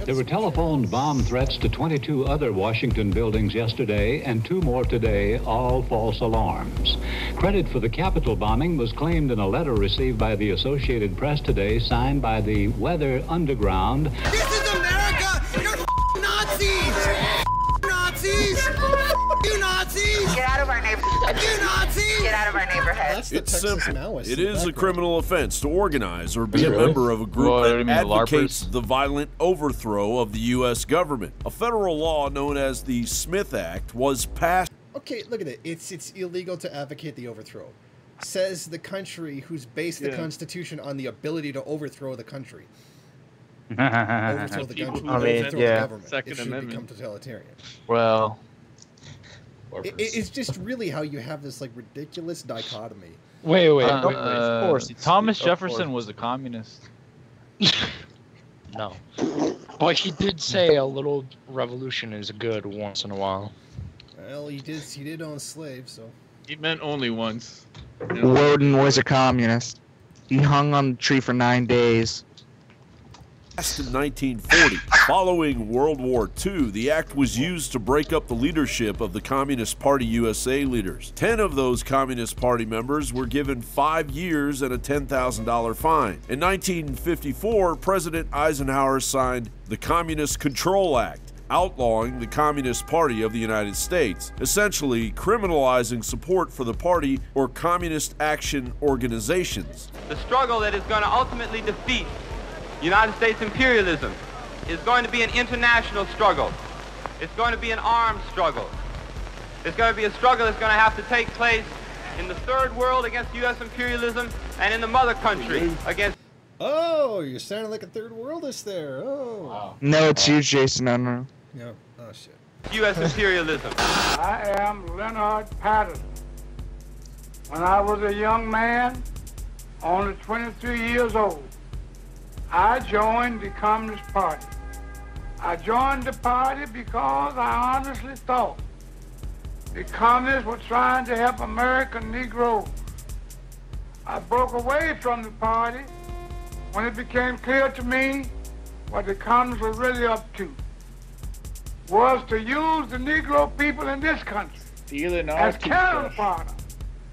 There were telephoned bomb threats to 22 other Washington buildings yesterday and 2 more today, all false alarms. Credit for the Capitol bombing was claimed in a letter received by the Associated Press today, signed by the Weather Underground. This is America! You're Nazis! Nazis! You Nazis! Get out of our neighborhood. Get out of our neighborhood. That's the It's Texas simple. Maoist It in the is a background. criminal offense to organize or be a Really? member of a group What do you that mean, the advocates LARPers? the violent overthrow of the U.S. government. A federal law known as the Smith Act was passed. Okay, look at it. It's illegal to advocate the overthrow. Says the country who's based the Yeah. Constitution on the ability to overthrow the country. Well, Overthrow the People country. who mean, Overthrow yeah. the government. Second It should Amendment. become totalitarian. It's just really how you have this like ridiculous dichotomy. Wait. Of course, it's- Thomas of Jefferson course. was a communist. No. But he did say a little revolution is good once in a while. Well, he did own slaves, so. He meant only once. Woden was a communist. He hung on the tree for 9 days. Passed in 1940. Following World War II, the act was used to break up the leadership of the Communist Party USA leaders. 10 of those Communist Party members were given 5 years and a $10,000 fine. In 1954, President Eisenhower signed the Communist Control Act, outlawing the Communist Party of the United States, essentially criminalizing support for the party or communist action organizations. The struggle that is going to ultimately defeat United States imperialism is going to be an international struggle. It's going to be an armed struggle. It's going to be a struggle that's going to have to take place in the third world against U.S. imperialism and in the mother country against... Oh, you're sounding like a third worldist there. Oh. Wow. No, it's you, Jason Unruh. No. Oh, shit. U.S. imperialism. I am Leonard Patterson. When I was a young man, only 23 years old, I joined the Communist Party. I joined the party because I honestly thought the communists were trying to help American Negroes. I broke away from the party when it became clear to me what the communists were really up to was to use the Negro people in this country as cannon fodder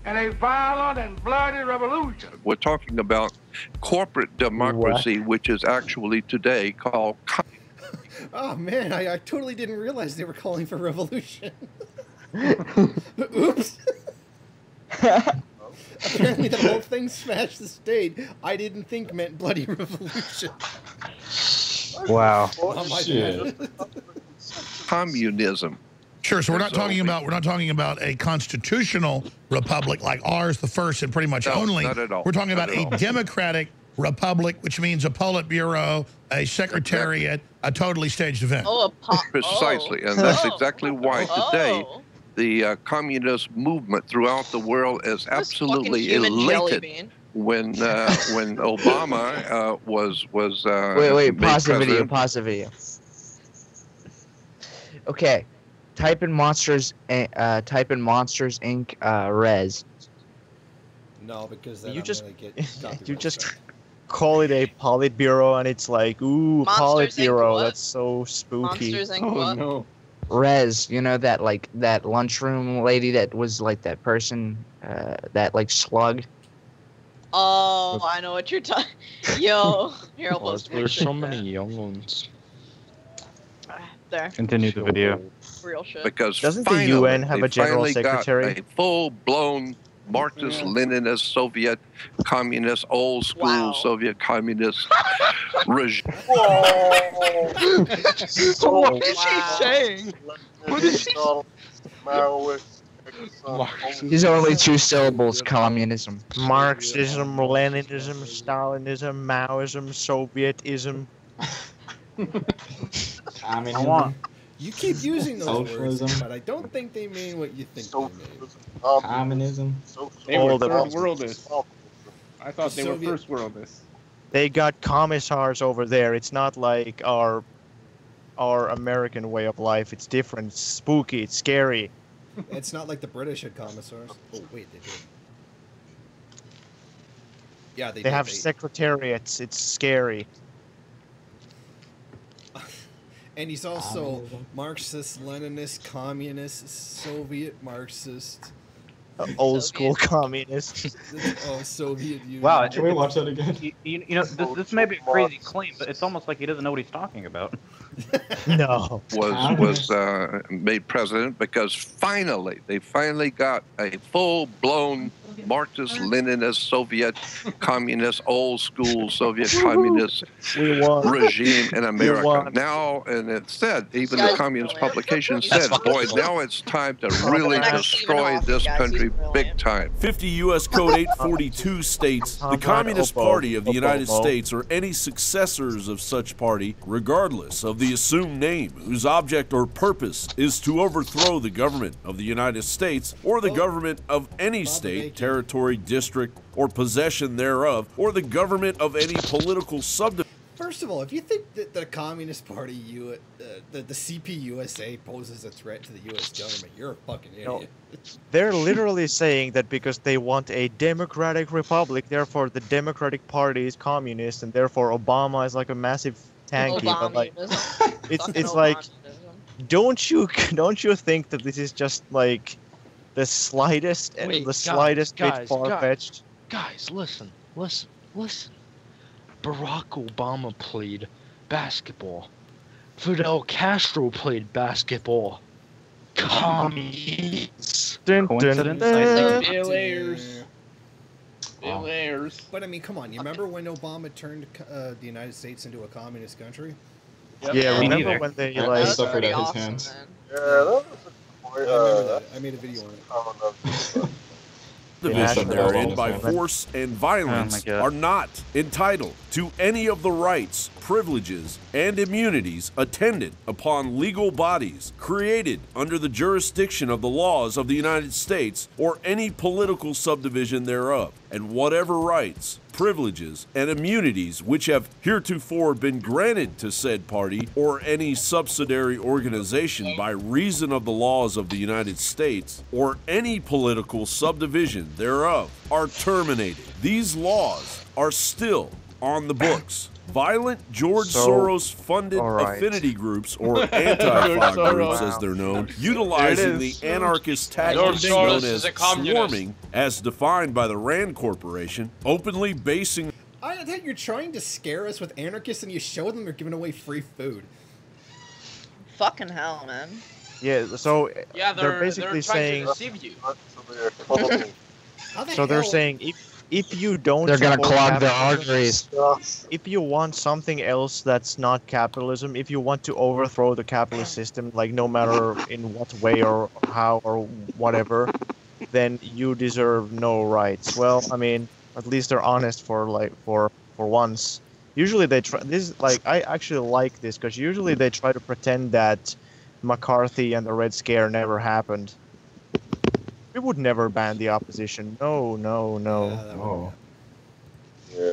in a violent and bloody revolution. We're talking about corporate democracy, which is actually today called. Oh man, I totally didn't realize they were calling for revolution. Oops. Apparently the whole thing smashed the state. I didn't think meant bloody revolution. Wow. Oh, my bad. Communism. Sure. So we're not talking about a constitutional republic like ours, the first and pretty much only. Not at all. We're talking about Not at a all. democratic republic, which means a Politburo, a secretariat, a totally staged event. Precisely, and that's exactly why today the communist movement throughout the world is absolutely elated when Obama was Wait, made pause the video, president. pause the video. Okay, type in Monsters Inc. Res. No, because then You I'm just- gonna get You copyright just strike. call it a Politburo, and it's like, ooh, Monsters Inc. Politburo. what? That's so spooky. Monsters Inc. what? no. Res, you know that that lunchroom lady that was like that person, that like slug. Oh, I know what you're talking. Yo, you're Oh, almost. there's so many young ones. There. Continue the video. Real shit. Because Doesn't the finally, UN have they a general finally secretary? got a full-blown Marxist-Leninist Soviet communist, old school Wow. Soviet communist regime. What is she saying? What is she? These are only two syllables. Communism. Marxism, Leninism, Stalinism, Maoism, Sovietism. Communism. You keep using those Socialism. words, but I don't think they mean what you think they mean. Communism. They were All the- third worldists. I thought they were Soviet- first worldists. They got commissars over there. It's not like our American way of life. It's different. It's spooky. It's scary. It's not like the British had commissars. Oh wait, they did. Yeah, They did. have secretariats. It's scary. And he's also Marxist, Leninist, Communist, Soviet Marxist. Old school communist. Oh, Soviet Union. Wow. Can we watch that again? You know, this may be a crazy claim, but it's almost like he doesn't know what he's talking about. No. was made president because they finally got a full-blown Marxist-Leninist Soviet communist, old-school Soviet communist regime in America. Now, and it said, even the communist publication said, boy, now it's time to really destroy this country big time. 50 U.S. Code 842 states the Communist Party of the United States or any successors of such party, regardless of the assumed name, whose object or purpose is to overthrow the government of the United States or the government of any state, territory, district, or possession thereof, or the government of any political subdivision. First of all, if you think that the Communist Party, the CPUSA poses a threat to the U.S. government, you're a fucking idiot. No, they're literally saying that because they want a democratic republic, therefore the Democratic Party is communist, and therefore Obama is like a massive tanky. But like, it's like, don't you think that this is just like the slightest bit far-fetched? Guys, listen. Barack Obama played basketball. Fidel Castro played basketball. Commies. Coincidence? Bill Ayers. But I mean, come on. You remember when Obama turned the United States into a communist country? Yep. Yeah, remember when they like suffered at his hands. Yeah, that was I remember that. I made a video on it. Division therein by force and violence are not entitled to any of the rights, privileges, and immunities attendant upon legal bodies created under the jurisdiction of the laws of the United States or any political subdivision thereof, and whatever rights, privileges, and immunities which have heretofore been granted to said party or any subsidiary organization by reason of the laws of the United States or any political subdivision thereof are terminated. These laws are still on the books. Violent George Soros-funded affinity groups, or anti-FA groups as they're known, utilizing the anarchist tactics known as swarming, as defined by the RAND Corporation, openly basing... I think you're trying to scare us with anarchists and you show them they're giving away free food. Fucking hell, man. Yeah, so Yeah, they're basically saying... to deceive you. So they're saying if you don't, they're gonna support clog their capitalism, arteries. If you want something else that's not capitalism, if you want to overthrow the capitalist system, like no matter in what way or how or whatever, then you deserve no rights. Well, I mean, at least they're honest for once. Usually they try. This like I actually like this because usually they try to pretend that McCarthy and the Red Scare never happened. We would never ban the opposition. No.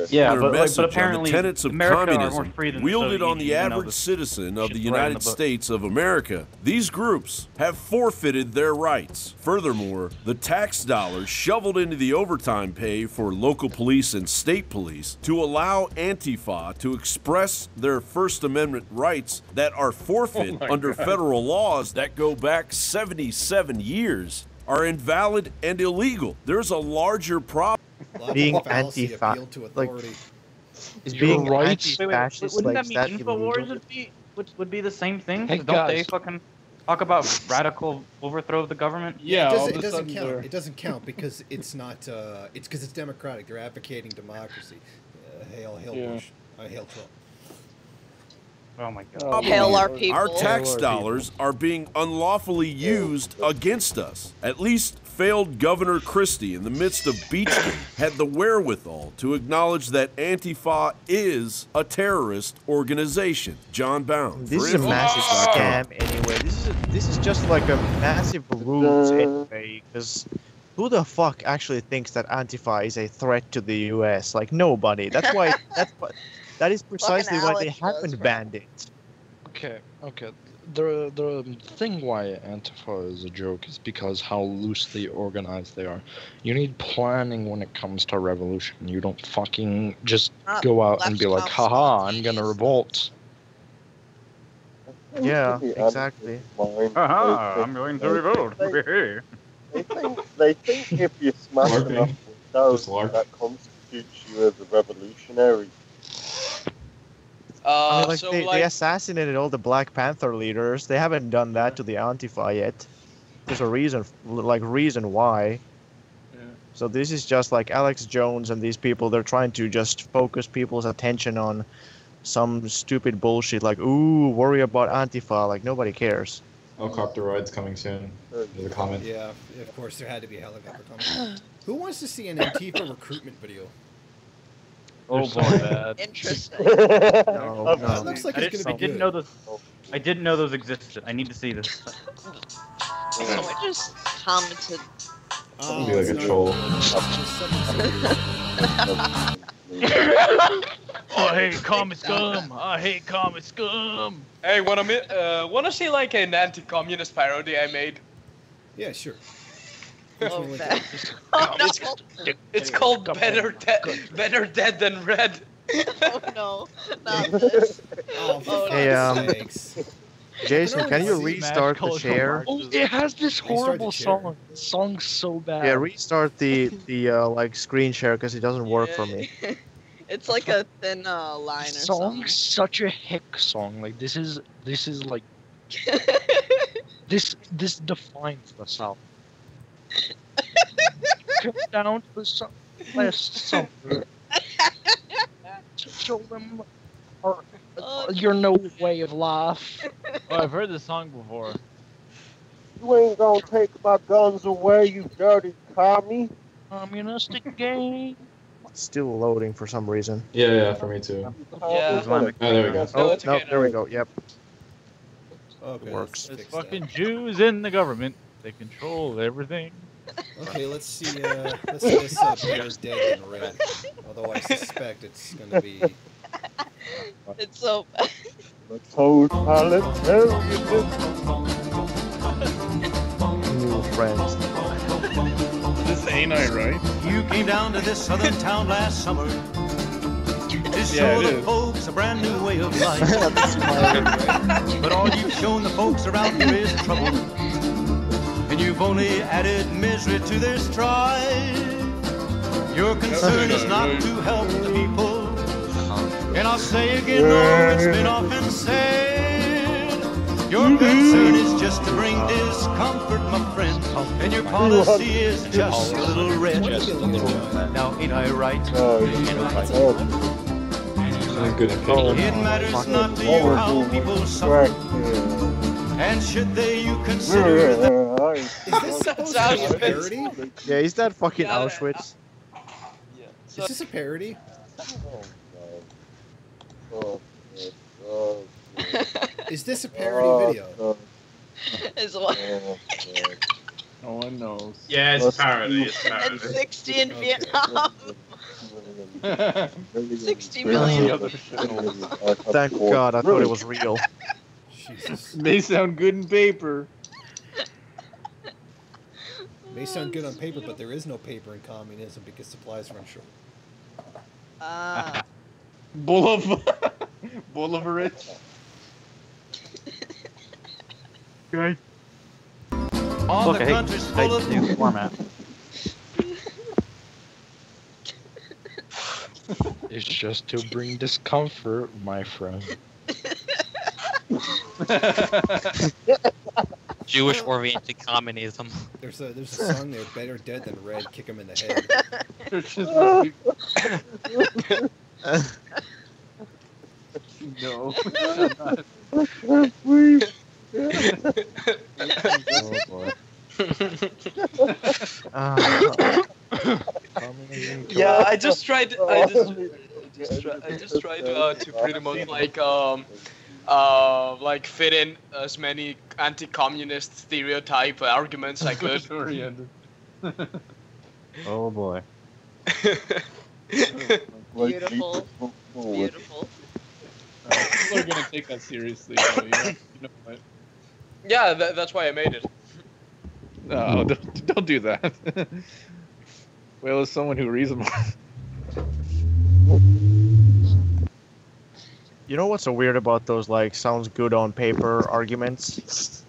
Yeah, Their but message apparently on the tenets of America are more communism free than the wielded Soviet on the Union, you know, average this citizen of the shit's right in United the book. States of America. These groups have forfeited their rights. Furthermore, the tax dollars shoveled into the overtime pay for local police and state police to allow Antifa to express their First Amendment rights that are forfeit under federal laws that go back 77 years are invalid and illegal. There's a larger problem. Being anti-fascist, like, is being anti-fascist Wouldn't like that that mean illegal? InfoWars would be the same thing? Hey, Don't guys. they fucking talk about radical overthrow of the government? Yeah, it doesn't count. It doesn't count because it's not. It's because it's democratic. They're advocating democracy. Hail Bush. Hail Trump. Oh my God. Hail our people. Our tax dollars are being unlawfully used against us. At least failed Governor Christie in the midst of Beachgate had the wherewithal to acknowledge that Antifa is a terrorist organization. John Bound. This is a massive scam anyway. This is just like a massive ruse anyway, because who the fuck actually thinks that Antifa is a threat to the U.S.? Like nobody. That is precisely why they haven't banned it. Okay. The thing why Antifa is a joke is because how loosely organized they are. You need planning when it comes to revolution. You don't fucking just go out and be like, haha, I'm gonna revolt. Yeah, exactly. Haha, I'm going to revolt. They think if you smash enough windows, that constitutes you as a revolutionary. I mean, like, So they like, assassinated all the Black Panther leaders. They haven't done that to the Antifa yet. There's a reason why. So this is just like Alex Jones and these people. They're trying to just focus people's attention on some stupid bullshit like, ooh, worry about Antifa. Like, nobody cares. Helicopter rides coming soon. There's a comment. Yeah, of course there had to be a helicopter coming. Who wants to see an Antifa recruitment video? Oh boy, bad. Interesting. No, That looks like it's I gonna be didn't good. know those. I didn't know those existed. I need to see this. Someone just commented. Be like a troll. I hate comic scum. I hate comic scum. hey, wanna see like an anti-communist parody I made? Yeah, sure. Oh, Definitely. that. Oh, no. It's called Better Dead Than Red. Oh no, not this. Oh, for Hey, fuck's sakes. Jason, can you restart the share? Oh, it has this Restart the horrible chair. song. The song's so bad. Yeah, restart the like screen share because it doesn't work for me. It's like a thin line or something. Song's such a hick song. Like this is like this defines the South. Come down to the last summer to show them your no way of life. Oh, I've heard this song before. You ain't gonna take my guns away, you dirty commie. Communistic game. Still loading for some reason. Yeah, for me too. Yeah. Oh, there we go. Oh, it's no, okay there we go. Yep. Okay, Works. let's There's fix that. fucking Jews in the government. They control everything. Okay, let's see this Better Dead Than Red. Although I suspect it's gonna be. It's so bad. Let's hold let's tell you New friends. This ain't I right? You came down to this southern town last summer to show it the is. folks a brand new way of life. This is my But all you've shown the folks around here is trouble, and you've only added misery to their strife. Your concern is not to help the people, and I'll say again, though it's been often said, your concern is just to bring discomfort, my friend, and your policy is just a little red. Now, ain't I right? Good opinion. It matters not to you how people suffer, and should they you consider that. Is this supposed to be a parody? Yeah, is that fucking Auschwitz? Is this a parody? Is this a parody video? Is what? No one knows. Yeah, it's a parody. It's a And parody. 60 in Vietnam. 60 million. Thank God, I thought it was real. Jesus. May sound good in paper. May sound good on paper, but there is no paper in communism because supplies run short. Ah. Boulevard. Right. Look, I hate the new format. It's just to bring discomfort, my friend. Jewish-oriented communism. There's a song there, Better Dead Than Red, kick him in the head. No. Oh boy. Yeah, I just tried to pretty much like fit in as many anti-communist stereotype arguments I could. Oh boy. Beautiful. Beautiful. People are gonna take that seriously. Though, you know what? Yeah, that's why I made it. No, don't do that. Well, as someone who reads them. You know what's so weird about those like sounds good on paper arguments?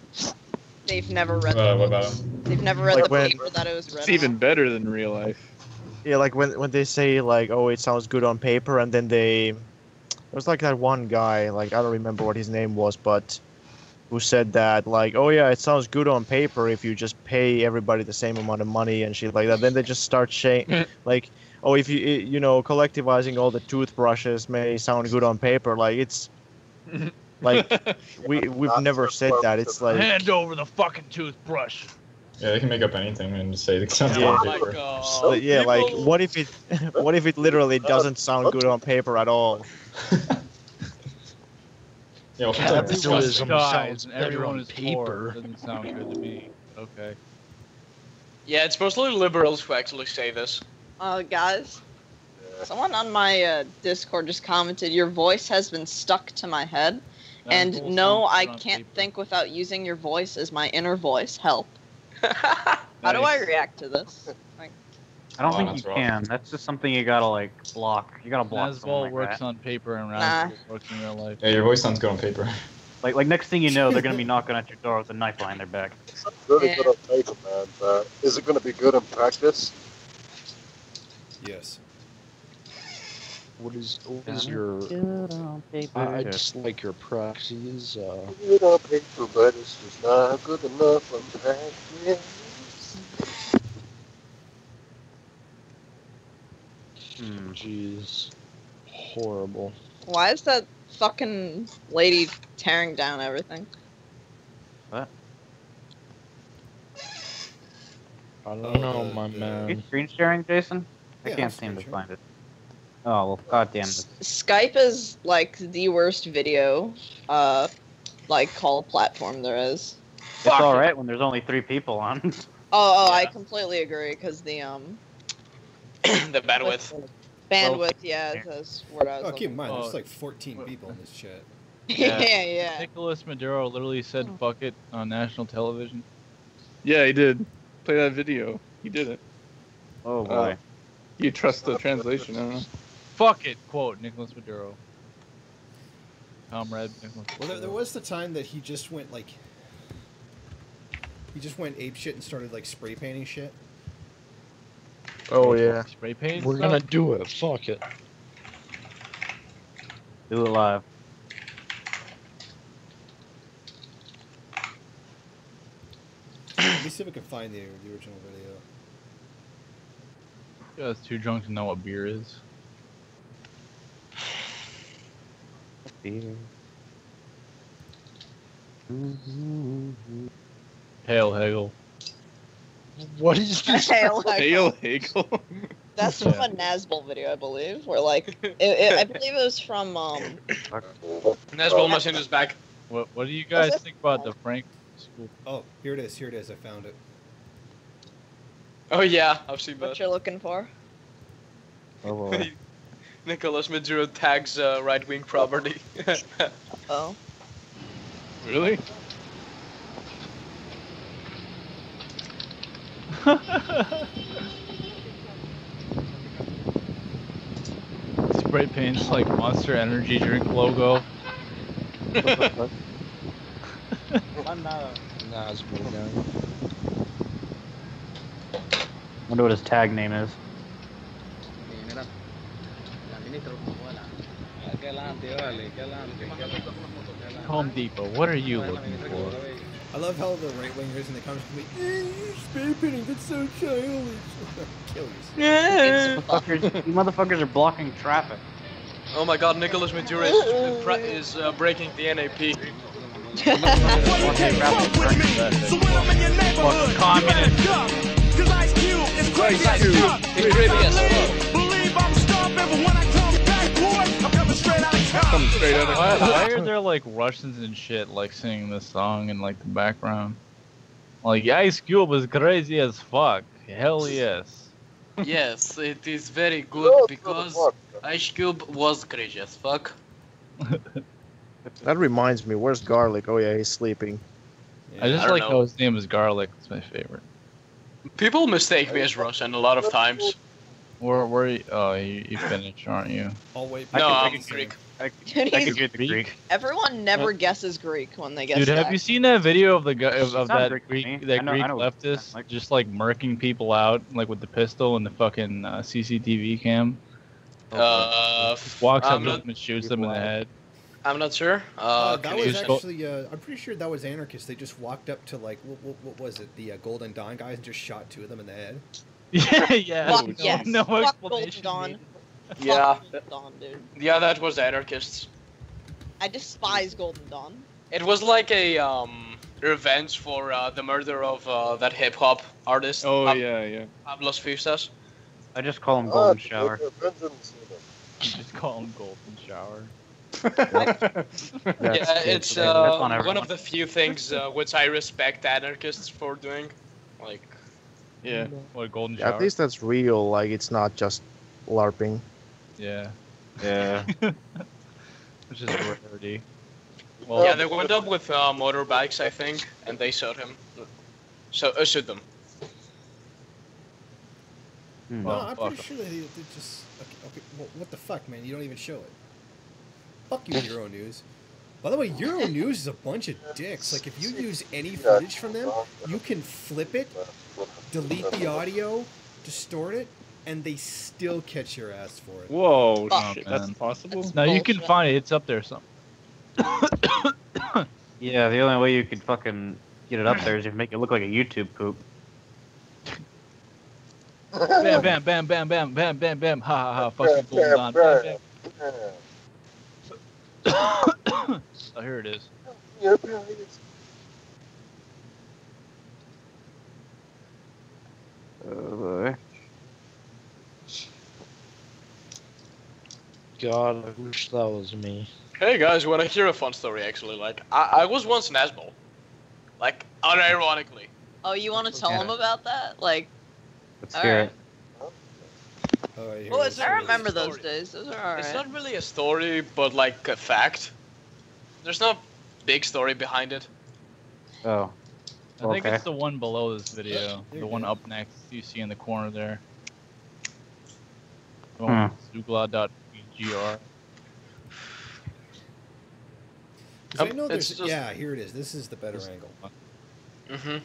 They've never read What the about books. They've never read Like the when- paper that it was read It's even on. better than real life. Yeah, like when they say like, oh, it sounds good on paper, and then they was like that one guy, like I don't remember what his name was, but who said that like, oh yeah, it sounds good on paper if you just pay everybody the same amount of money and shit like that. Then they just start like, oh, if you know, collectivizing all the toothbrushes may sound good on paper. Like it's like we've never said that. It's like hand over the fucking toothbrush. Yeah, they can make up anything and say it sounds Yeah. good on paper. yeah, like what if it literally doesn't sound good on paper at all? Yeah, well, Capitalism sounds and better everyone on is poor. paper. Doesn't sound good to me. Okay. Yeah, it's mostly liberals who actually say this. Guys, someone on my Discord just commented, your voice has been stuck to my head. That And whole no, sounds I good on can't paper. think without using your voice as my inner voice. Help. How do I Nice. react to this? Like, I don't Oh, think that's you rough. can. That's just something you gotta like block. You gotta block something Nazball like works that. on paper and Nah. Razzball works in real life. Yeah, your voice sounds good on paper. Like next thing you know, they're gonna be knocking at your door with a knife behind their back. Really Yeah. good on paper, man. But is it going to be good in practice? Yes. What is your? Good on paper. I just like your proxies. Good on paper, but it's just not good enough on practice. Jeez, horrible. why is that fucking lady tearing down everything? What? I don't know, my Are you man. screen sharing, Jason? I Yeah, can't I'm seem to screen find it. Oh well, goddamn this. Skype is like the worst video, like call platform there is. It's alright when there's only 3 people on. Oh, I completely agree because the The bandwidth. bandwidth, yeah, that's what I was. Oh, keep in mind, Oh, there's like 14 people in this chat. Yeah. Nicholas Maduro literally said Oh. "fuck it" on national television. Yeah, he did. Play that video. He did it. Oh boy. You trust the translation? I don't know. "Fuck it," quote Nicholas Maduro. Comrade Nicholas. Well, there was the time that he just went like, he just went ape shit and started like spray painting shit. Oh yeah. Spray paint. We're gonna do it. Fuck it. Do it live. Let me see if I can find the original video. You guys too drunk to know what beer is. Beer. Hail Hegel. What is this? Hail Hail Hegel. That's from a Nazbol video, I believe. Where like, I believe it was from Nesbol machine is back. What do you guys think about the Frank school? Oh, here it is. Here it is. I found it. Oh yeah, I've seen what that. you're looking for. Oh boy. Nicholas Maduro tags right-wing property. Oh. Really? Spray paints like Monster Energy drink logo. Nazbol guy. Wonder what his tag name is. Home Depot. What are you looking for? I love how the right wingers in the comments can be, you're spray painting, that's so childish. Kill yourself. You motherfuckers are blocking traffic. Oh my God, Nicholas Maduro is breaking the NAP. Why are there like Russians and shit like singing this song in like the background? Like Ice Cube is crazy as fuck. Hell yes. Yes, it is very good because Ice Cube was crazy as fuck. That reminds me, where's Garlic? Oh yeah, he's sleeping. I just don't like know. how his name is Garlic. It's my favorite. People mistake me as Russian a lot of times. Where you, oh you finished, aren't you? I'll wait. No, I'm Greek. I Dude, could get the Greek. Everyone never guesses Greek when they guess. Dude, have that. you seen that video of the guy of Sounds that Greek to Greek me. that I know- Greek I know what leftist like. just like murking people out like with the pistol and the fucking CCTV cam? Just walks up I'm to not, them and shoots them in the head. I'm not sure. that can was you- actually, I'm pretty sure that was anarchists. They just walked up to, like, what was it? The Golden Dawn guys and just shot 2 of them in the head. Yeah. Fuck yes. No Fuck Golden explanation Dawn. needed. Yeah. Fuck Golden Dawn, dude. Yeah, that was anarchists. I despise Golden Dawn. It was like a revenge for the murder of that hip hop artist. Oh yeah. Pablos Fustas. I just call him Golden Shower. Just call him Golden Shower. Yeah, it's That's on one everyone. of the few things which I respect anarchists for doing. Like, Yeah. What Golden Yeah, Shower? at least that's real. Like it's not just LARPing. Yeah. Yeah. Which is a rarity. Well, yeah, they went up with motorbikes, I think, and they shot him. So shoot them. No, I'm pretty sure they just... Okay, well, what the fuck, man? You don't even show it. Fuck you, Euronews. By the way, Euronews is a bunch of dicks. Like, if you use any footage from them, you can flip it, delete the audio, distort it, and they still catch your ass for it. Whoa, Oh, shit, man. that's possible. No, you can find it. It's up there something. Yeah, the only way you could fucking get it up there is if you make it look like a YouTube poop. Bam, bam, bam, bam, bam, bam, bam, bam. Ha ha ha. Fucking Golden Dawn. Bam, bam. Oh, here it is. God, I wish that was me. Hey guys, when I hear a fun story, actually, like, I was once an asshole. Like, unironically. Oh, you want to tell them about that? Like, Let's all hear right. it. Well, it's I remember those days. Those are alright. It's not really a story, but like a fact. There's no big story behind it. Oh. I think Okay. it's the one below this video. The one up next you see in the corner there. The one with Zoogla.bgr. 'Cause I know it's there's... just- Yeah, here it is. This is the better angle. Mm-hmm.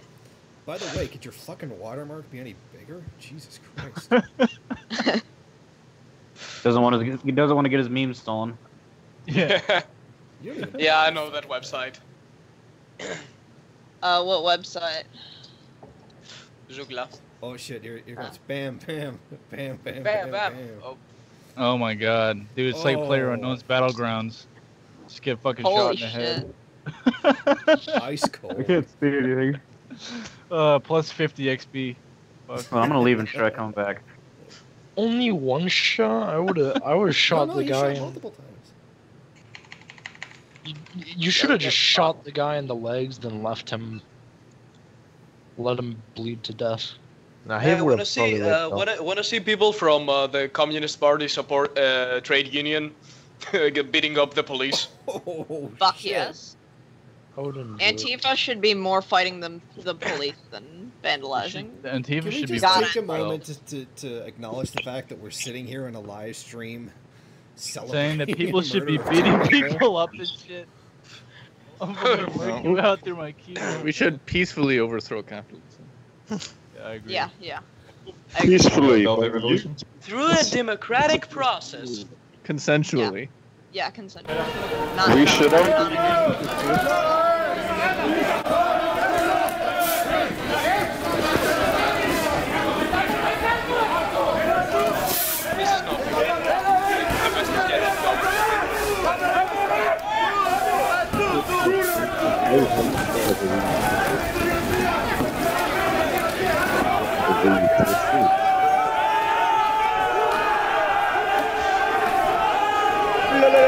By the way, could your fucking watermark be any bigger? Jesus Christ. He doesn't want to get his memes stolen. Yeah. Yeah, I know that website. What website? Zoogla. Oh shit, here goes. Bam, bam, bam, bam, Bam, bam. bam. Oh my god. Dude, it's like PlayerUnknown's Battlegrounds. Just get fucking Holy shot in the shit. head. Ice cold. I can't see anything. Plus 50 XP. Fuck. Well, I'm gonna leave and try coming back. Only one shot? I would shot No, the he guy. shot in- multiple times. You should have just shot the guy in the legs, then left him. Let him bleed to death. Now, I want to see want to see people from the Communist Party support trade union beating up the police. Oh, Fuck shit. yes. I wouldn't do it. Antifa should be more fighting the police than vandalizing. Antifa Can we should be just Got take it. a moment to acknowledge the fact that we're sitting here in a live stream saying that celebrating people the should be murder of beating people? people up and shit. I'm gonna work you out through my keyboard. We should peacefully overthrow capitalism. Yeah, I agree. Yeah, yeah. Peacefully. Velvet Revolution. Through a democratic process. Consensually. Yeah, consensual. Not We should This is not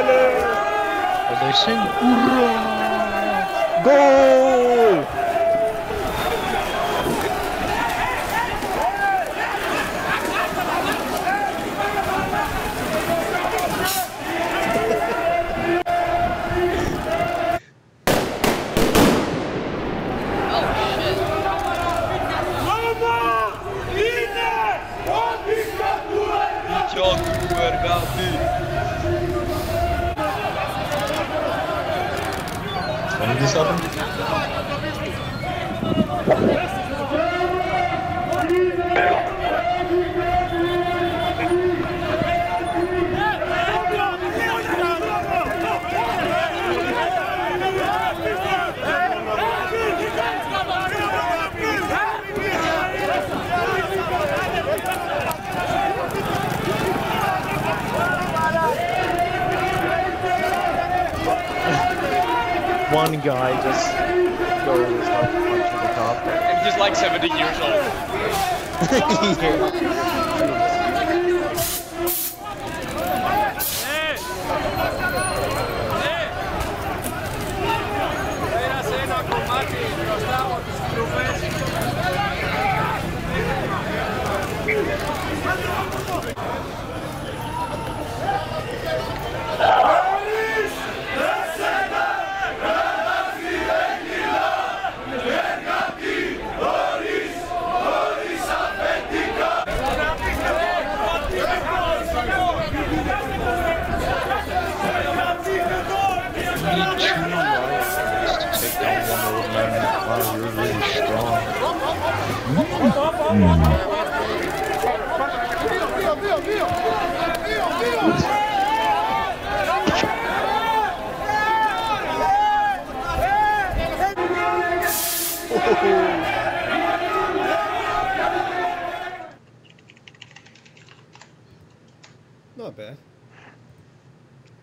Are they saying "Hoorah"? Goal! When did this happen? one guy just goes and starts punching the cop. And he's like 70 years old. Not bad.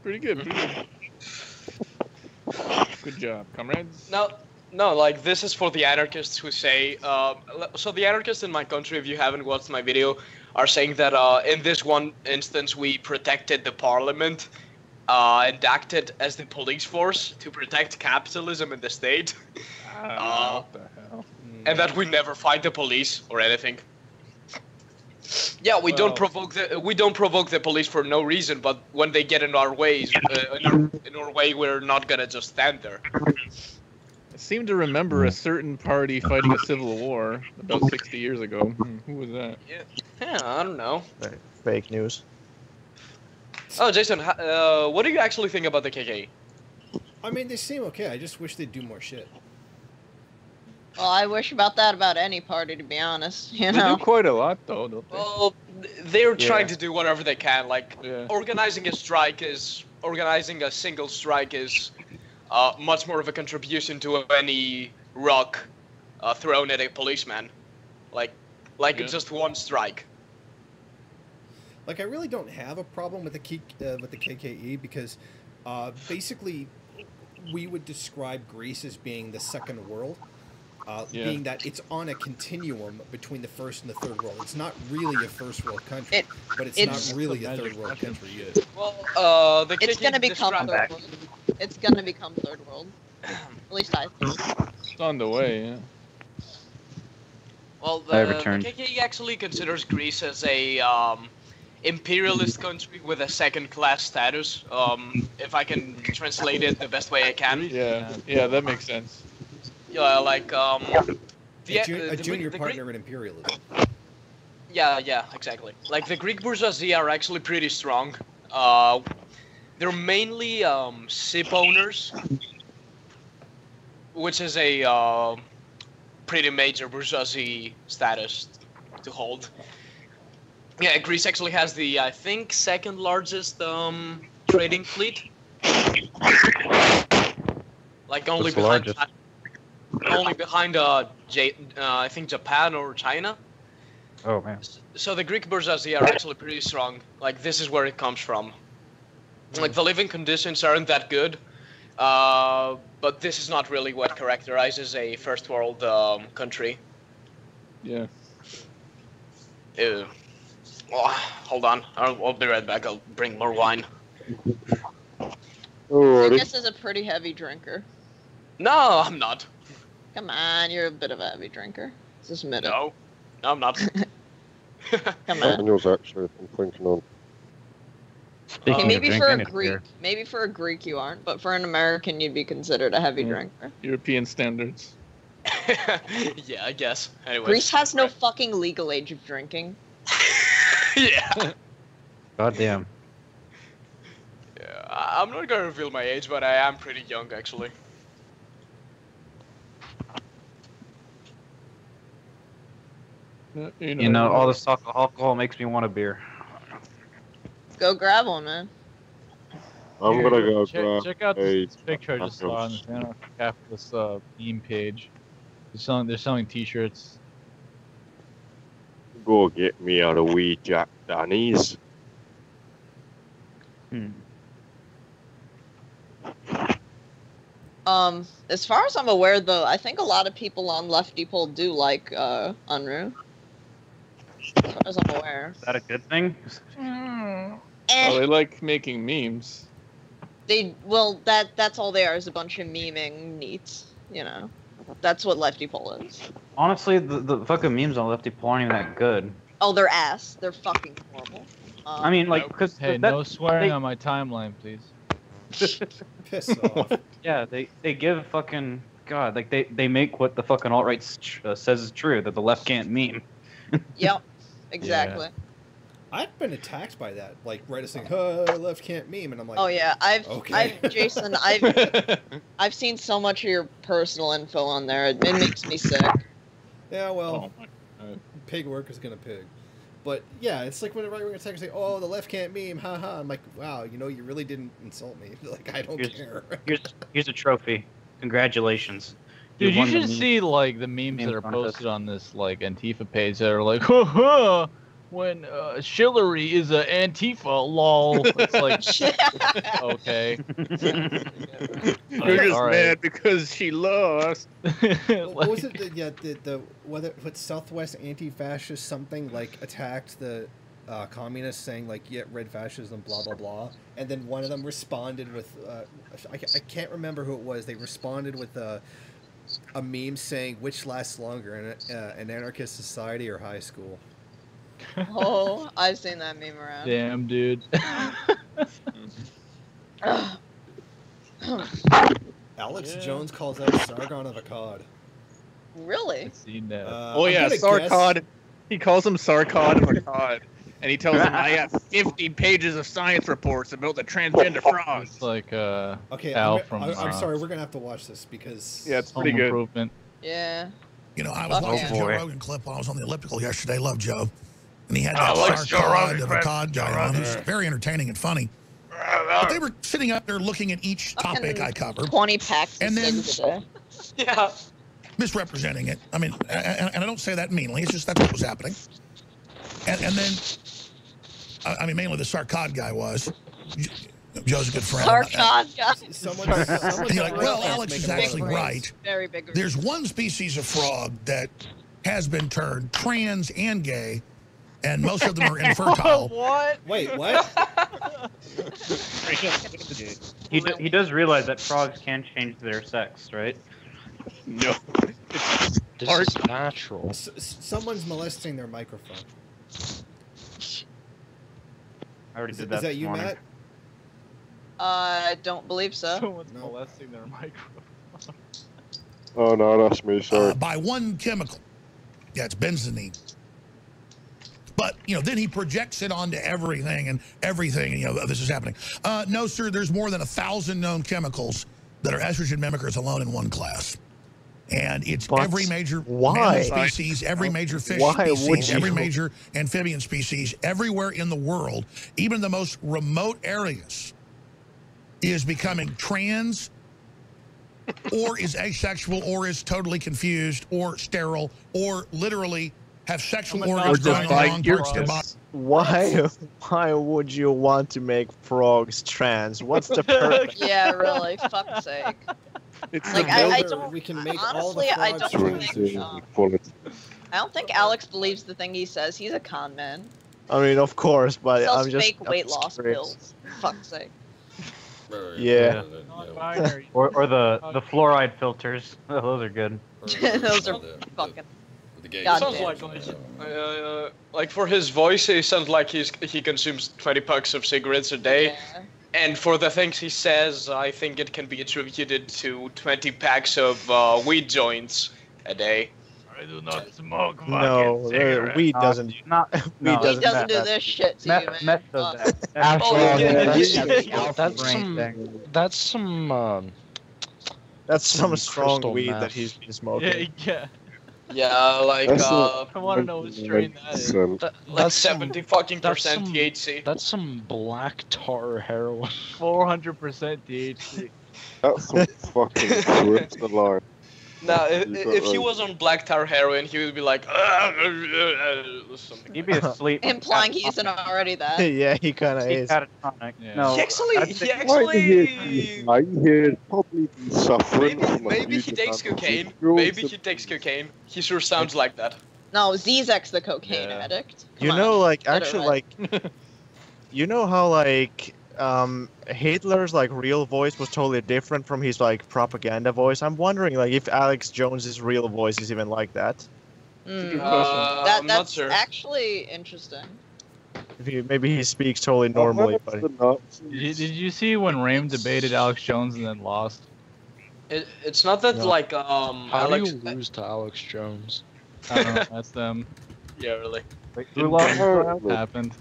Pretty good. Pretty good. Good job, comrades. No, like this is for the anarchists who say. So the anarchists in my country, if you haven't watched my video, are saying that in this one instance we protected the parliament and acted as the police force to protect capitalism in the state. What the hell? And that we never fight the police or anything. Yeah, we don't provoke the police for no reason, but when they get in our ways, in our way, we're not gonna just stand there. I seem to remember a certain party fighting a civil war about 60 years ago. Who was that? Yeah, I don't know. Fake news. Oh, Jason, what do you actually think about the KKE? I mean, they seem okay. I just wish they'd do more shit. Well, I wish about that about any party, to be honest. You They know. do quite a lot, though, don't they? Well, they're trying to do whatever they can. Like organizing a single strike is much more of a contribution to any rock thrown at a policeman, like just one strike. Like, I really don't have a problem with the KKE because basically we would describe Greece as being the second world. Being that it's on a continuum between the first and the third world. It's not really a first world country, but it's not really a third world country either. Well, it's gonna become third world. It's gonna become third world. At least I think. It's on the way, yeah. Well, the KKE actually considers Greece as a imperialist country with a second-class status. If I can translate it the best way I can. Yeah, that makes sense. Yeah, like a junior partner in imperialism. Yeah, exactly. Like the Greek bourgeoisie are actually pretty strong. They're mainly ship owners, which is a pretty major bourgeoisie status to hold. Yeah, Greece actually has the, I think, second largest trading fleet. Like only behind I think Japan or China. Oh man. So the Greek bourgeoisie are actually pretty strong. Like this is where it comes from. Like the living conditions aren't that good, but this is not really what characterizes a first world country. Yeah. Ew. Oh, hold on, I'll be right back. I'll bring more wine. This is a pretty heavy drinker. No, I'm not. Come on, you're a bit of a heavy drinker. Just admit it. No, I'm not. Come on. Daniel's actually thinking on. Okay, maybe for a Greek you aren't, but for an American you'd be considered a heavy drinker. European standards. Yeah, I guess. Anyways. Greece has no fucking legal age of drinking. Yeah. Goddamn. Yeah, I'm not gonna reveal my age, but I am pretty young actually. You know, all this alcohol makes me want a beer. Go grab one, man. I'm gonna go grab check out this picture I just saw on this anarcho-capitalist meme page. They're selling T-shirts. Go get me a wee Jack Daniels. As far as I'm aware, though, I think a lot of people on Lefty Pole do like Unruh. As far as I'm aware. Is that a good thing? Well, they like making memes. That's all they are, is a bunch of memeing neats. You know, that's what Lefty Pole is. Honestly, the fucking memes on Lefty Pole aren't even that good. Oh, they're ass. They're fucking horrible. I mean, like, because hey, no swearing on my timeline, please. Piss off. Yeah, they give fucking God, like they make what the fucking alt-right says is true, that the left can't meme. Yep, exactly. Yeah. I've been attacked by that, like Reddit saying, left can't meme," and I'm like, Oh yeah, Jason, I've seen so much of your personal info on there. It makes me sick. Yeah, well, pig work is gonna pig. But yeah, it's like when the right wing attackers say, "Oh, the left can't meme," haha. I'm like, wow, you know, you really didn't insult me. Like, I don't care. Here's a trophy. Congratulations. Dude, you won the should meme. see like the memes Meme that are contest. posted on this like Antifa page that are like, "Ha ha, when Hillary is a Antifa, lol." It's like, okay. You're just All right. mad because she lost. What was it? What Southwest anti-fascist something like attacked the communists, saying like, "Yeah, red fascism," blah blah blah, and then one of them responded with, I can't remember who it was. They responded with a meme saying, "Which lasts longer, an anarchist society or high school?" Oh, I've seen that meme around. Damn, dude. Alex Jones calls out Sargon of Akkad. Really? Seen that. Oh yeah, Sarkod. He calls him Sarkod of Akkad. And he tells him, I got 50 pages of science reports about the transgender frogs. It's like Okay, Al I'm from sorry, we're gonna have to watch this because yeah, it's pretty Home good. Improvement. Yeah. You know, I was watching yeah. Joe Rogan clip while I was on the elliptical yesterday. Love Joe. And he had I that like Joe Sarkod Rogan, of Akkad guy on. Who's very entertaining and funny. But they were sitting up there looking at each topic I covered. 20 packs And then a day. Yeah. misrepresenting it. I mean, and I don't say that meanly. It's just that's what was happening. And then, I mean, mainly the Sarkod guy was. Joe's a good friend. Sarkod guy. And you're like, well, Alex is actually right. Very big. There's one species of frog that has been turned trans and gay, and most of them are infertile. What? Wait, what? He does realize that frogs can change their sex, right? No. This is natural. Someone's molesting their microphone. I already Is did that. that this you, morning. Matt? I don't believe so. Someone's molesting their microphone. Oh, no, that's me, sorry. By one chemical. Yeah, it's benzene. But, you know, then he projects it onto everything, and you know, this is happening. No, sir, there's more than 1,000 known chemicals that are estrogen mimickers alone in one class. And it's every major mammal species, every major fish species, every major amphibian species, everywhere in the world, even the most remote areas, is becoming trans, or is asexual, or is totally confused, or sterile, or literally have sexual organs going on wrong parts of their body. Why would you want to make frogs trans? What's the purpose? Yeah, really. Fuck's sake. It's Like, the I builder. don't. We can make Honestly, all the I frogs don't trans. think. I don't think Alex believes the thing he says. He's a con man. I mean, of course, but Sells I'm just fake weight loss curious. pills. Fuck's sake. Yeah. Or the fluoride filters. Oh, those are good. Those are fucking. Sounds like for his voice, he sounds like he consumes 20 packs of cigarettes a day. Yeah. And for the things he says, I think it can be attributed to 20 packs of weed joints a day. I do not smoke. No, weed doesn't. He doesn't do this shit to you, man. Meth does that. That's some strong crystal weed meth. that he's been smoking. Yeah. Yeah, like I want to know what strain that is. like 70 fucking percent some- THC. That's some black tar heroin. 400% THC. That's some fucking twisted line. Now, if he was on black tar heroin, he would be like, something. He'd be asleep. Implying he isn't already that. Yeah, he kind of is. Catatonic. Yeah. No, He actually, He'd probably be suffering from maybe he takes cocaine. Maybe he takes cocaine. He sure sounds like that. No, Zizek's the cocaine addict. You Come know, on, like, get it actually, right. like, you know how, like, Hitler's, like, real voice was totally different from his, like, propaganda voice? I'm wondering, like, if Alex Jones's real voice is even like that. Mm. I'm not That's sure. actually interesting. If maybe he speaks totally normally, but... Did you see when Rame debated Alex Jones and then lost? It's not that, No. like, How Alex... do you lose to Alex Jones? I don't know. That's them. Yeah, really. Who lost? What happened?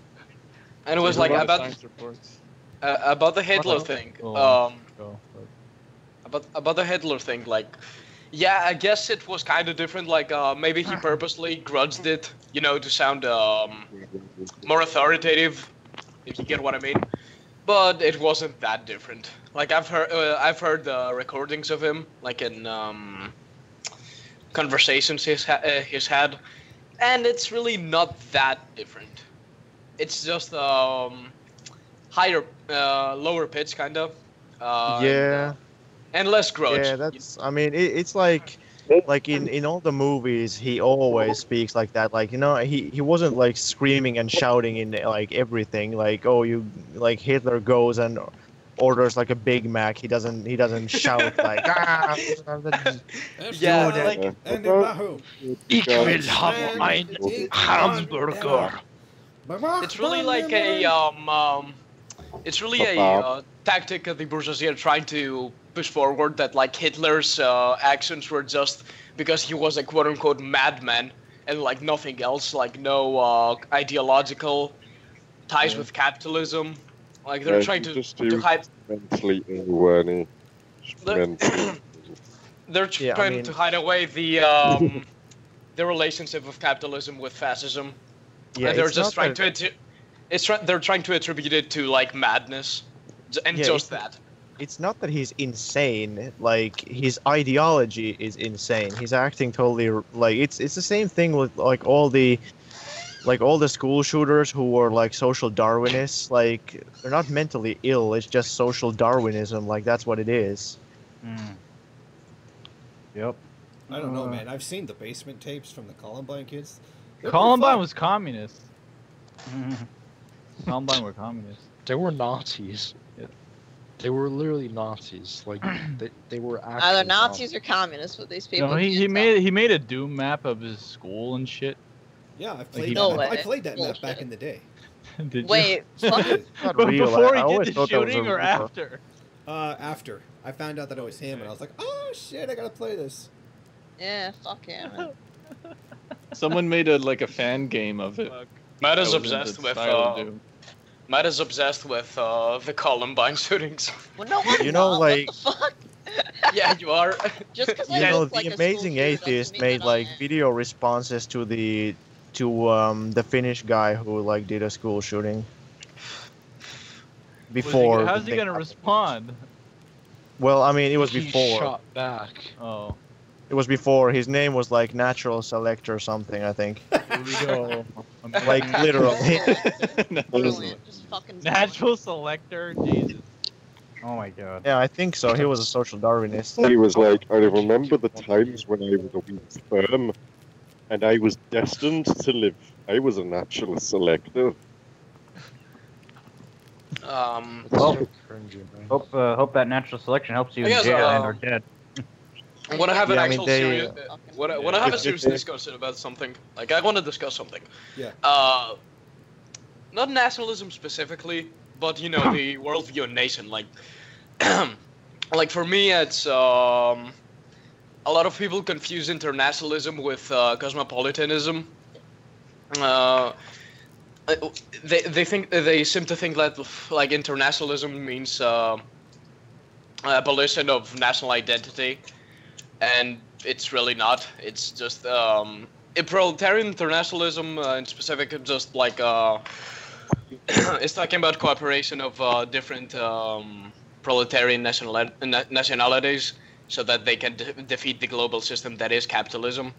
And it was like about the Hitler thing. About the Hitler thing, like, yeah, I guess it was kind of different. Like, maybe he purposely grudged it, you know, to sound more authoritative, if you get what I mean. But it wasn't that different. Like, I've heard recordings of him, like in conversations he's had, and it's really not that different. It's just higher, lower pitch, kind of. Yeah. And less grudge. Yeah, that's. I mean, it's like in all the movies, he always speaks like that. Like, you know, he wasn't like screaming and shouting in like everything. Like, oh, you like Hitler goes and orders like a Big Mac. He doesn't shout like. Ah, Yeah, like. Ich will have ein Hamburger. It's really like a it's really a tactic of the bourgeoisie are trying to push forward that like Hitler's actions were just because he was a quote unquote madman and like nothing else, like no ideological ties with capitalism. Like they're trying to hide. Mentally ill, weren't he? Just mentally. They're trying to hide away the relationship of capitalism with fascism. Yeah, and they're it's just not trying to they're trying to attribute it to like madness, and Yeah, just that. It's not that he's insane. Like, his ideology is insane. He's acting totally like it's the same thing with like all the school shooters who were like social Darwinists. Like, they're not mentally ill. It's just social Darwinism. Like, that's what it is. Yep. I don't know, man. I've seen the basement tapes from the Columbine kids. They're Columbine pretty was communist. Columbine were communists. They were Nazis. They were literally Nazis. Like they were actually Either Nazis or communists with these people. No, he made a Doom map of his school and shit. Yeah, Like, played he- that No map. way. I played that map Bullshit. back in the day. Did Wait, you? fuck. Not But real. before I he always did the thought that was shooting a or real- after? After. I found out that it was him, and I was like, oh shit, I gotta play this. Yeah, fuck yeah, man. Someone made a fan game of it. Matt is That was in obsessed the with style of Doom. Matt is obsessed with the Columbine shootings. Well, no, I'm You know, not. like, What the fuck? Yeah, you are. Just because you I know, look like the a school Amazing shooter doesn't Atheist mean made that like I am. video responses to the Finnish guy who like did a school shooting. Before. How's the he thing gonna happened. respond? Well, I mean, it was He before. shot back. Oh. It was before. His name was like Natural Select or something, I think. Here we go. Like, literally. Brilliant. Just fucking Natural selector, Jesus. Oh my god. Yeah, I think so. He was a social Darwinist. He was like, I remember the times when I was a weak sperm, and I was destined to live. I was a natural selector. Well, hope that natural selection helps you I in guess, jail and are dead. I want to have an Yeah, I mean, actual they- serious. Want to have a serious discussion about something. Like, I want to discuss something. Yeah. Not nationalism specifically, but you know the worldview and nation. Like, like for me, it's a lot of people confuse internationalism with cosmopolitanism. They seem to think that like internationalism means abolition of national identity, and it's really not. It's just proletarian internationalism in specific, just like it's talking about cooperation of different proletarian nationalities. so that they can defeat the global system that is capitalism.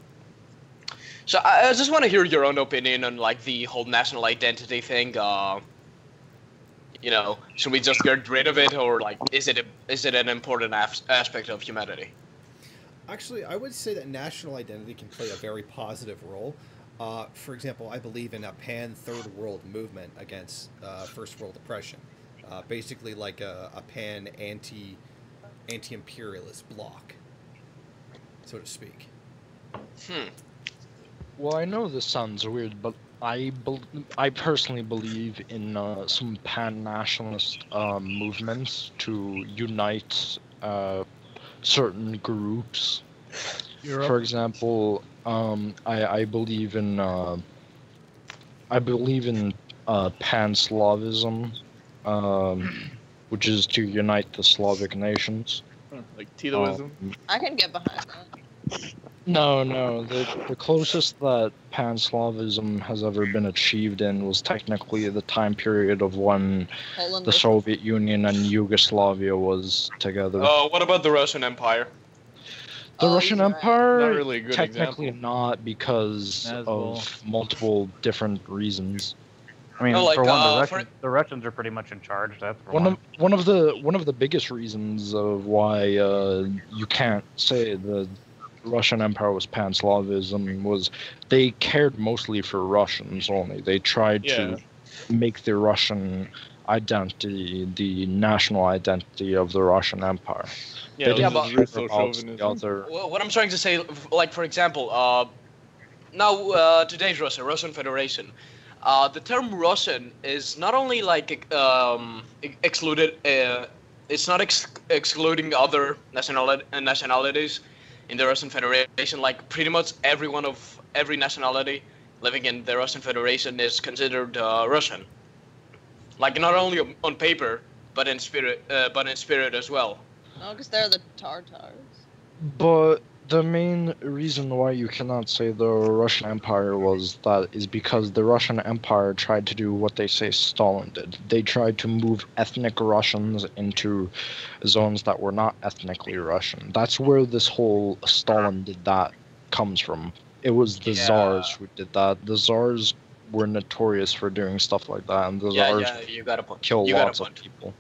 So I just want to hear your own opinion on like the whole national identity thing. You know, should we just get rid of it, or like is it an important aspect of humanity? Actually, I would say that national identity can play a very positive role. For example, I believe in a pan-third world movement against first world oppression. Basically like a pan anti-imperialist bloc, so to speak. Well, I know this sounds weird, but I personally believe in some pan-nationalist movements to unite certain groups. Europe. For example, I believe in pan-Slavism, which is to unite the Slavic nations. Like Titoism? I can get behind that. No. The closest that pan-Slavism has ever been achieved in was technically the time period of when Poland the Soviet Union and Yugoslavia was together. What about the Russian Empire? The Russian Empire, Not really a good technically not, because of multiple different reasons. I mean, No, like, for one, for- the Russians are pretty much in charge. That's for One of the biggest reasons of why you can't say the Russian Empire was pan-Slavism was they cared mostly for Russians only. They tried to make the Russian identity the national identity of the Russian Empire. Yeah, They didn't but- care about the other. Well, what I'm trying to say, like for example, now today's Russian Federation. The term Russian is not only like excluded. It's not excluding other nationalities in the Russian Federation. Like pretty much every nationality living in the Russian Federation is considered Russian. Like not only on paper, but in spirit as well. No, because they're the Tartars. But the main reason why you cannot say the Russian Empire is because the Russian Empire tried to do what they say Stalin did. They tried to move ethnic Russians into zones that were not ethnically Russian. That's where this whole Stalin did that comes from. It was the Tsars who did that. The Tsars were notorious for doing stuff like that, and the Tsars You got a point. kill lots of people.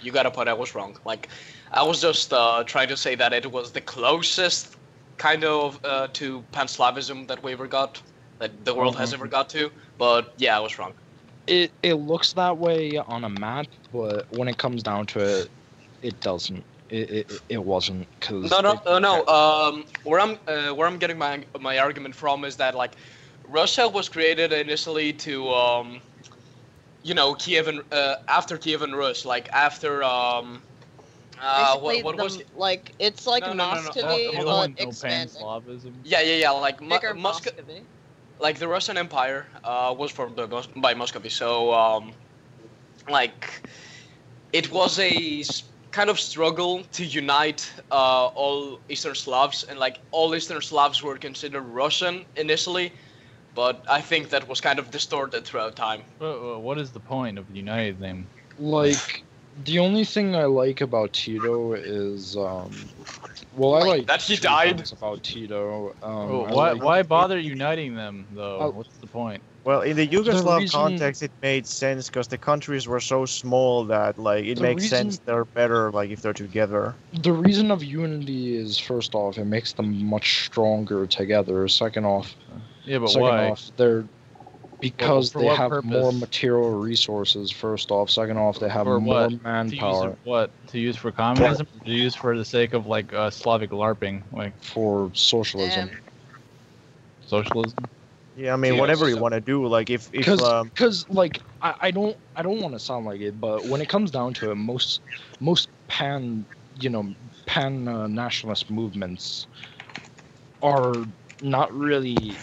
You got a point. I was wrong. Like, I was just trying to say that it was the closest kind of to pan-Slavism that we ever got, that the world has ever got to. But yeah, I was wrong. It looks that way on a map, but when it comes down to it, it doesn't. It wasn't, because No. Where I'm getting my argument from is that like Russia was created initially to Kiev and after Kiev and Rus, like after what was it? Like it's like Muscovy, but expanding. Yeah. Like Bigger Moscow, Muscovy. like the Russian Empire was formed by Muscovy, so like it was a kind of struggle to unite all Eastern Slavs, and like all Eastern Slavs were considered Russian initially, but I think that was kind of distorted throughout time. What is the point of uniting them? Like, the only thing I like about Tito is, I like that he two died. things about Tito. Why bother uniting them though? What's the point? Well, in the Yugoslav reason- context, it made sense because the countries were so small that like it The makes reason- sense they're better like if they're together. The reason of unity is, first off, it makes them much stronger together. Second off, why? Because For they what have purpose? more material resources. First off, second off, they have For more what? manpower. To use what? To use for communism? To use for the sake of like Slavic LARPing, like for socialism. Socialism. Yeah, I mean whatever you want to do, like if Because like I don't want to sound like it, but when it comes down to it, most pan nationalist movements are not really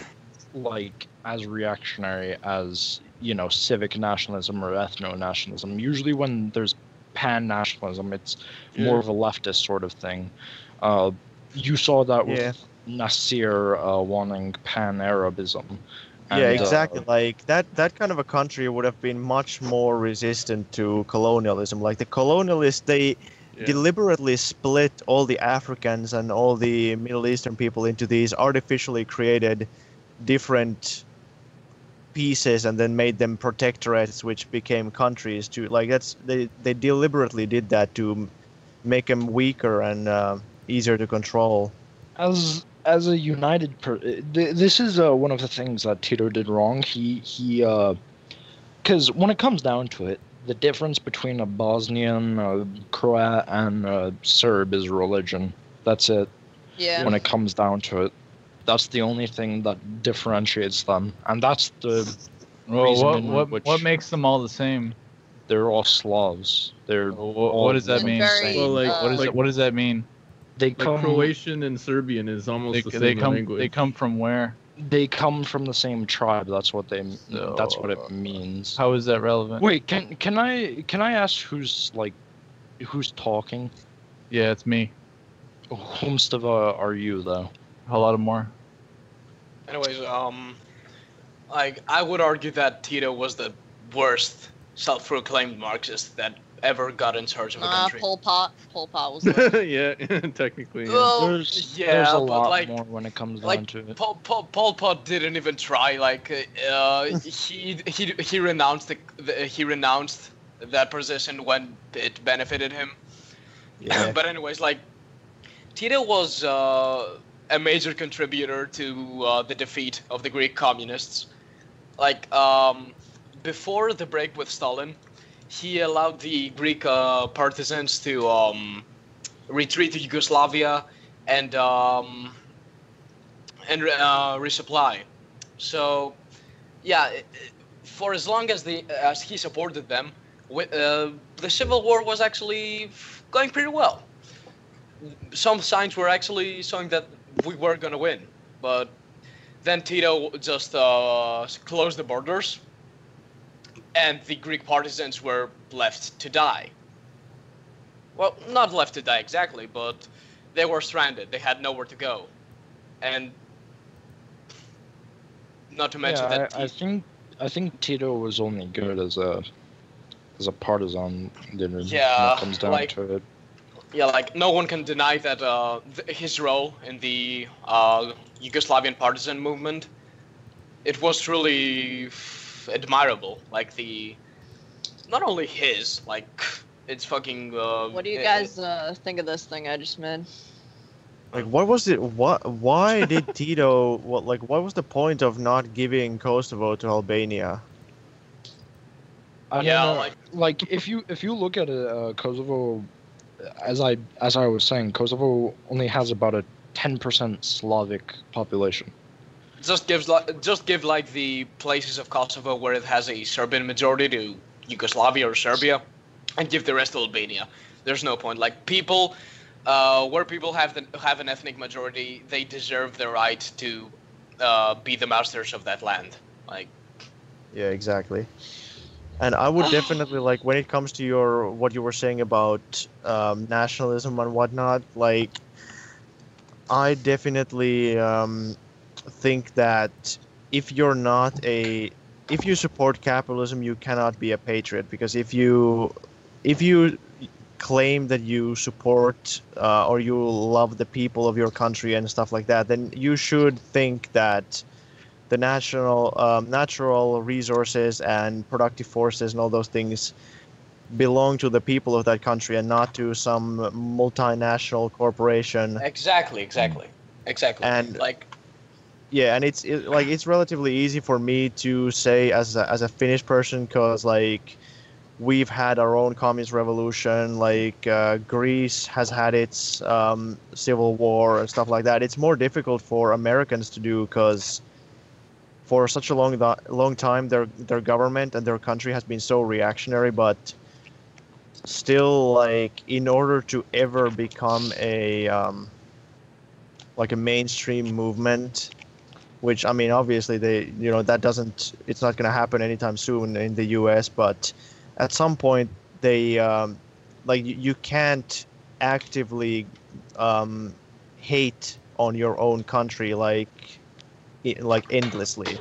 like as reactionary as civic nationalism or ethno nationalism. Usually when there's pan nationalism, it's more of a leftist sort of thing. You saw that with Nasir wanting pan-Arabism. Yeah, exactly. Like that kind of a country would have been much more resistant to colonialism. Like the colonialists, deliberately split all the Africans and all the Middle Eastern people into these artificially created different pieces and then made them protectorates which became countries to like they deliberately did that to make them weaker and easier to control. As a united this is one of the things that Tito did wrong. He because when it comes down to it, the difference between a Bosnian, Croat, and Serb is religion. That's it. Yeah. When it comes down to it, that's the only thing that differentiates them, and that's the reason what makes them all the same? They're all Slavs. They're what does that mean? Well, like, what does that mean? They come. Like Croatian and Serbian is almost the same language. They come from where? They come from the same tribe. That's what they. That's what it means. How is that relevant? Wait, can I ask who's talking? Yeah, it's me. Whomstava are you though? A lot of more. Anyways, like I would argue that Tito was the worst self-proclaimed Marxist that ever got in charge of a country. Pol Pot was the yeah, technically. Yeah. Well, there's yeah, a but lot like, more when it comes like down to it. Pol Pot didn't even try. Like he renounced he renounced that position when it benefited him. Yeah. But anyways, like Tito was a major contributor to the defeat of the Greek communists. Like before the break with Stalin, he allowed the Greek partisans to retreat to Yugoslavia and resupply. So, yeah, for as long as he supported them, the civil war was actually going pretty well. Some signs were actually showing that we were gonna win, but then Tito just closed the borders, and the Greek partisans were left to die. Well, not left to die exactly, but they were stranded. They had nowhere to go, and not to mention that. I think Tito was only good as a partisan. When it comes down like, to it. Yeah, like no one can deny that his role in the Yugoslavian partisan movement, it was truly admirable. Like not only his, like it's fucking. What do you guys think of this thing I just made? Like, what was it? Why did Tito? What was the point of not giving Kosovo to Albania? I don't know. Like if you look at it, Kosovo, as I was saying, Kosovo only has about a 10% Slavic population. Just give like the places of Kosovo where it has a Serbian majority to Yugoslavia or Serbia, and give the rest to Albania. There's no point. Like people, where people have an ethnic majority, they deserve the right to be the masters of that land. Like. Yeah, exactly. And I would definitely, like, when it comes to what you were saying about nationalism and whatnot, like, I definitely think that if you support capitalism, you cannot be a patriot, because if you claim that you support or you love the people of your country and stuff like that, then you should think that the natural resources and productive forces and all those things belong to the people of that country and not to some multinational corporation. Exactly. And like, yeah, and it's relatively easy for me to say as a Finnish person, because like we've had our own communist revolution, like Greece has had its civil war and stuff like that. It's more difficult for Americans to do because for such a long time their government and their country has been so reactionary, but still, like, in order to ever become a mainstream movement, which, I mean, obviously it's not going to happen anytime soon in the US, but at some point they you can't actively hate on your own country like endlessly,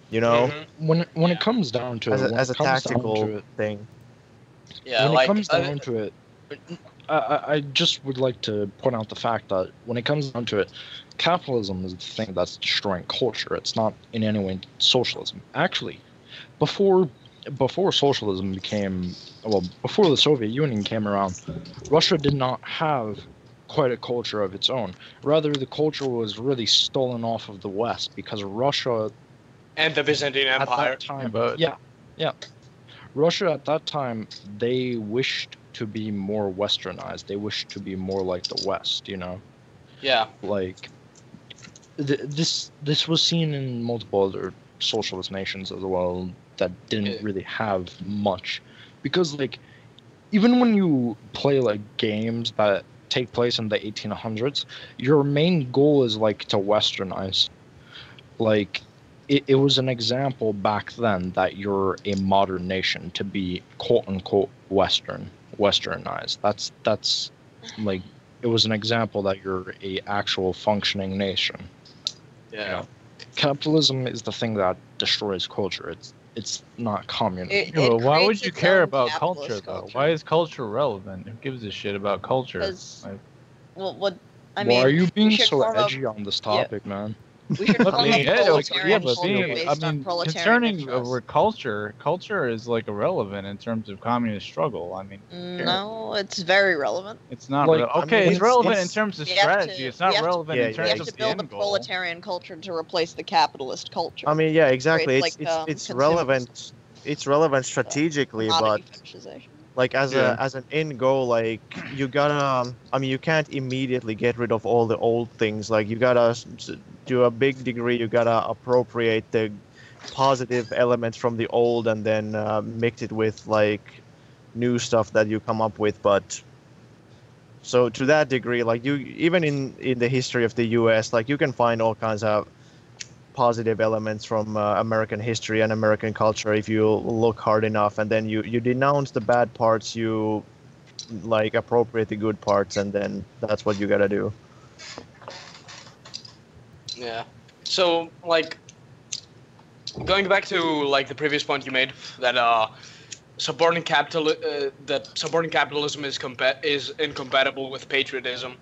you know. When it comes down to as a tactical thing. Yeah, when it comes down to it, I just would like to point out the fact that when it comes down to it, capitalism is the thing that's destroying culture. It's not in any way socialism. Actually, before socialism became, well, before the Soviet Union came around, Russia did not have quite a culture of its own. Rather, the culture was really stolen off of the West because Russia and the Byzantine Empire. At that time, yeah. Russia at that time, they wished to be more westernized. They wished to be more like the West, you know? Yeah. Like, this was seen in multiple other socialist nations as well that didn't really have much. Because, like, even when you play, like, games that take place in the 1800s, your main goal is, like, to westernize. Like, it was an example back then that you're a modern nation to be quote-unquote westernized. That's like, it was an example that you're a actual functioning nation. Yeah. You know? Capitalism is the thing that destroys culture. It's not communism. Why would you care about culture, though? Why is culture relevant? Who gives a shit about culture? Like, Well, what I Why mean, are you being we should so form a- edgy on this topic, man? We should form a proletarian but culture based on proletarian concerning interests. over culture is like irrelevant in terms of communist struggle. I mean, No, it's very relevant. it's not Like, okay. It's relevant in terms of We have strategy. to- It's not we have to- relevant in We terms have of to the build a end goal. proletarian culture to replace the capitalist culture. I mean, yeah, exactly. It's It's like, it's consumerism. relevant. It's relevant strategically, but like as an end goal, like you gotta. I mean, you can't immediately get rid of all the old things. Like you gotta to a big degree, you gotta appropriate the positive elements from the old and then mix it with like new stuff that you come up with. But so to that degree, like you even in the history of the U.S., like you can find all kinds of positive elements from American history and American culture if you look hard enough, and then you denounce the bad parts, you like appropriate the good parts, and then that's what you gotta do. Yeah. So, like, going back to like the previous point you made, that supporting capitalism is incompatible with patriotism.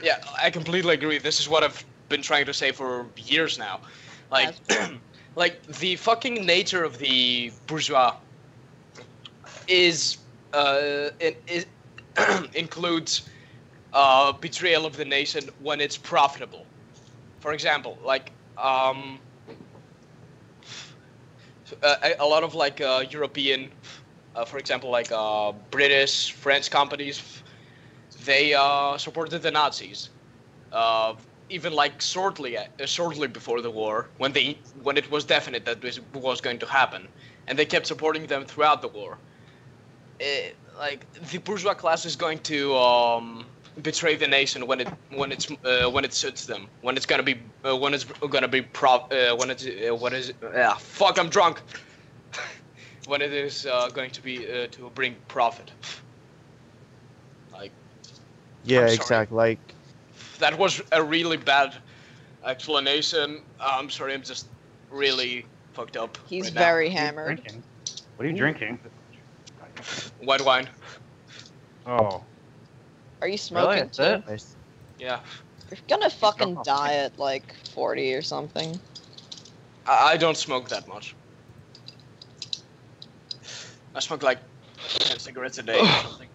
Yeah, I completely agree. This is what I've been trying to say for years now. Like, like the fucking nature of the bourgeois is includes betrayal of the nation when it's profitable. For example, like a lot of like European, for example, like British, French companies, they supported the Nazis. Even like shortly before the war, when it was definite that this was going to happen, and they kept supporting them throughout the war. Like the bourgeois class is going to betray the nation when it suits them, when it's gonna be fuck, I'm drunk. When it is going to be to bring profit. Like, Yeah, I'm sorry. exactly. Like That was a really bad explanation. I'm sorry, I'm just really fucked up. He's right very now. hammered. What are you drinking? White wine. Oh. Are you smoking too? Yeah. You're gonna fucking die at like 40 or something. I don't smoke that much. I smoke like 10 cigarettes a day or something.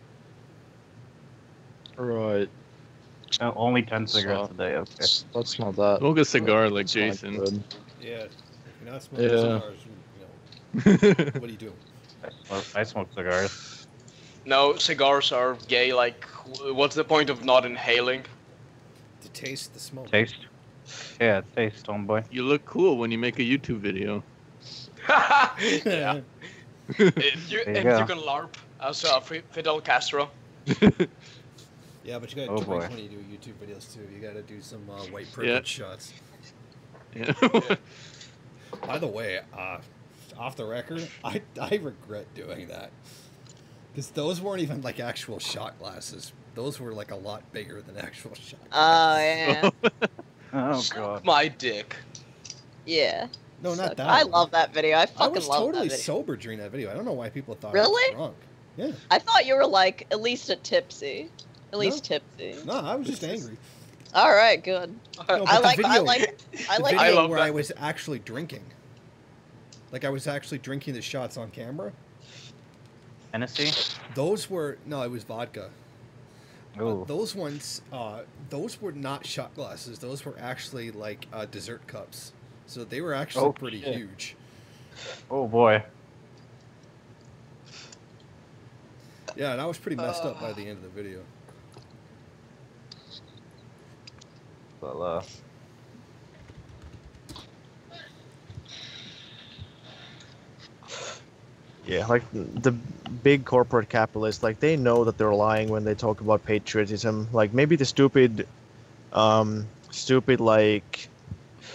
Right. Only 10 cigarettes a day. Okay. That's not that. Smoke a cigar like Jason. Yeah. If you're not smoking Yeah. cigars, what do you do? I smoke cigars. No, cigars are gay. Like, what's the point of not inhaling? To taste the smoke. Taste. Yeah, taste, homeboy. You look cool when you make a YouTube video. Yeah. If you go. can LARP as Fidel Castro. Yeah, but you gotta Oh, drink boy. when you do YouTube videos too. You gotta do some white privilege shots. Yeah. By the way, off the record, I regret doing that. Because those weren't even like actual shot glasses. Those were like a lot bigger than actual shot Oh, glasses. yeah. Oh, God. My dick. Yeah. No, not Suck. that. I love that video. I I fucking was love totally that video. sober during that video. I don't know why people thought I Really? was drunk. Yeah. I thought you were like at least a tipsy. At least tipsy. No, I was just angry. All right, good. No, I but the like video I where I was actually drinking. Like I was actually drinking the shots on camera. Hennessy? Those were no, it was vodka. Ooh. Those ones, those were not shot glasses. Those were actually like dessert cups. So they were actually pretty shit. huge. Oh boy. Yeah, and I was pretty messed up by the end of the video. Well, Yeah, like the big corporate capitalists, like they know that they're lying when they talk about patriotism. Like maybe the stupid like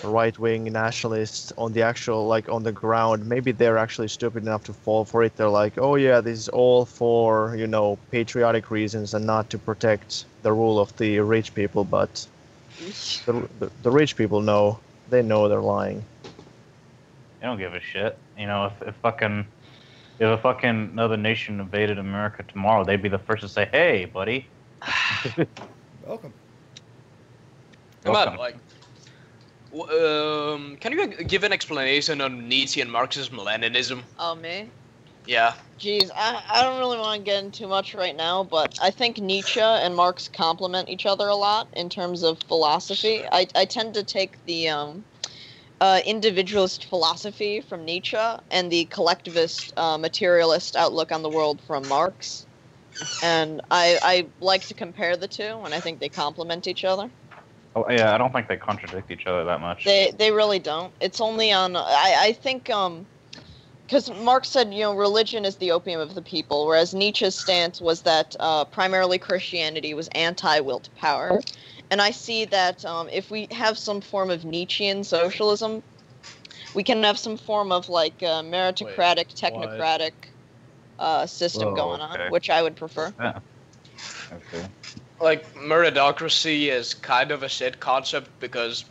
right-wing nationalists on the actual, like on the ground, maybe they're actually stupid enough to fall for it. They're like, oh yeah, this is all for, you know, patriotic reasons and not to protect the rule of the rich people. But the rich people know, they know they're lying. they don't give a shit. You know, if a fucking another nation invaded America tomorrow, they'd be the first to say, "Hey, buddy." Welcome. Come on, like, can you give an explanation on Nietzschean Marxism-Leninism? Oh, me? Yeah. Jeez, I don't really want to get into too much right now, but I think Nietzsche and Marx complement each other a lot in terms of philosophy. I tend to take the individualist philosophy from Nietzsche and the collectivist materialist outlook on the world from Marx. And I like to compare the two, and I think they complement each other. Oh yeah, I don't think they contradict each other that much. They really don't. It's only on I think because Marx said, you know, religion is the opium of the people, whereas Nietzsche's stance was that primarily Christianity was anti-will to power. And I see that if we have some form of Nietzschean socialism, we can have some form of like meritocratic, technocratic system going on, which I would prefer. Yeah. Okay. Like, meritocracy is kind of a shit concept because,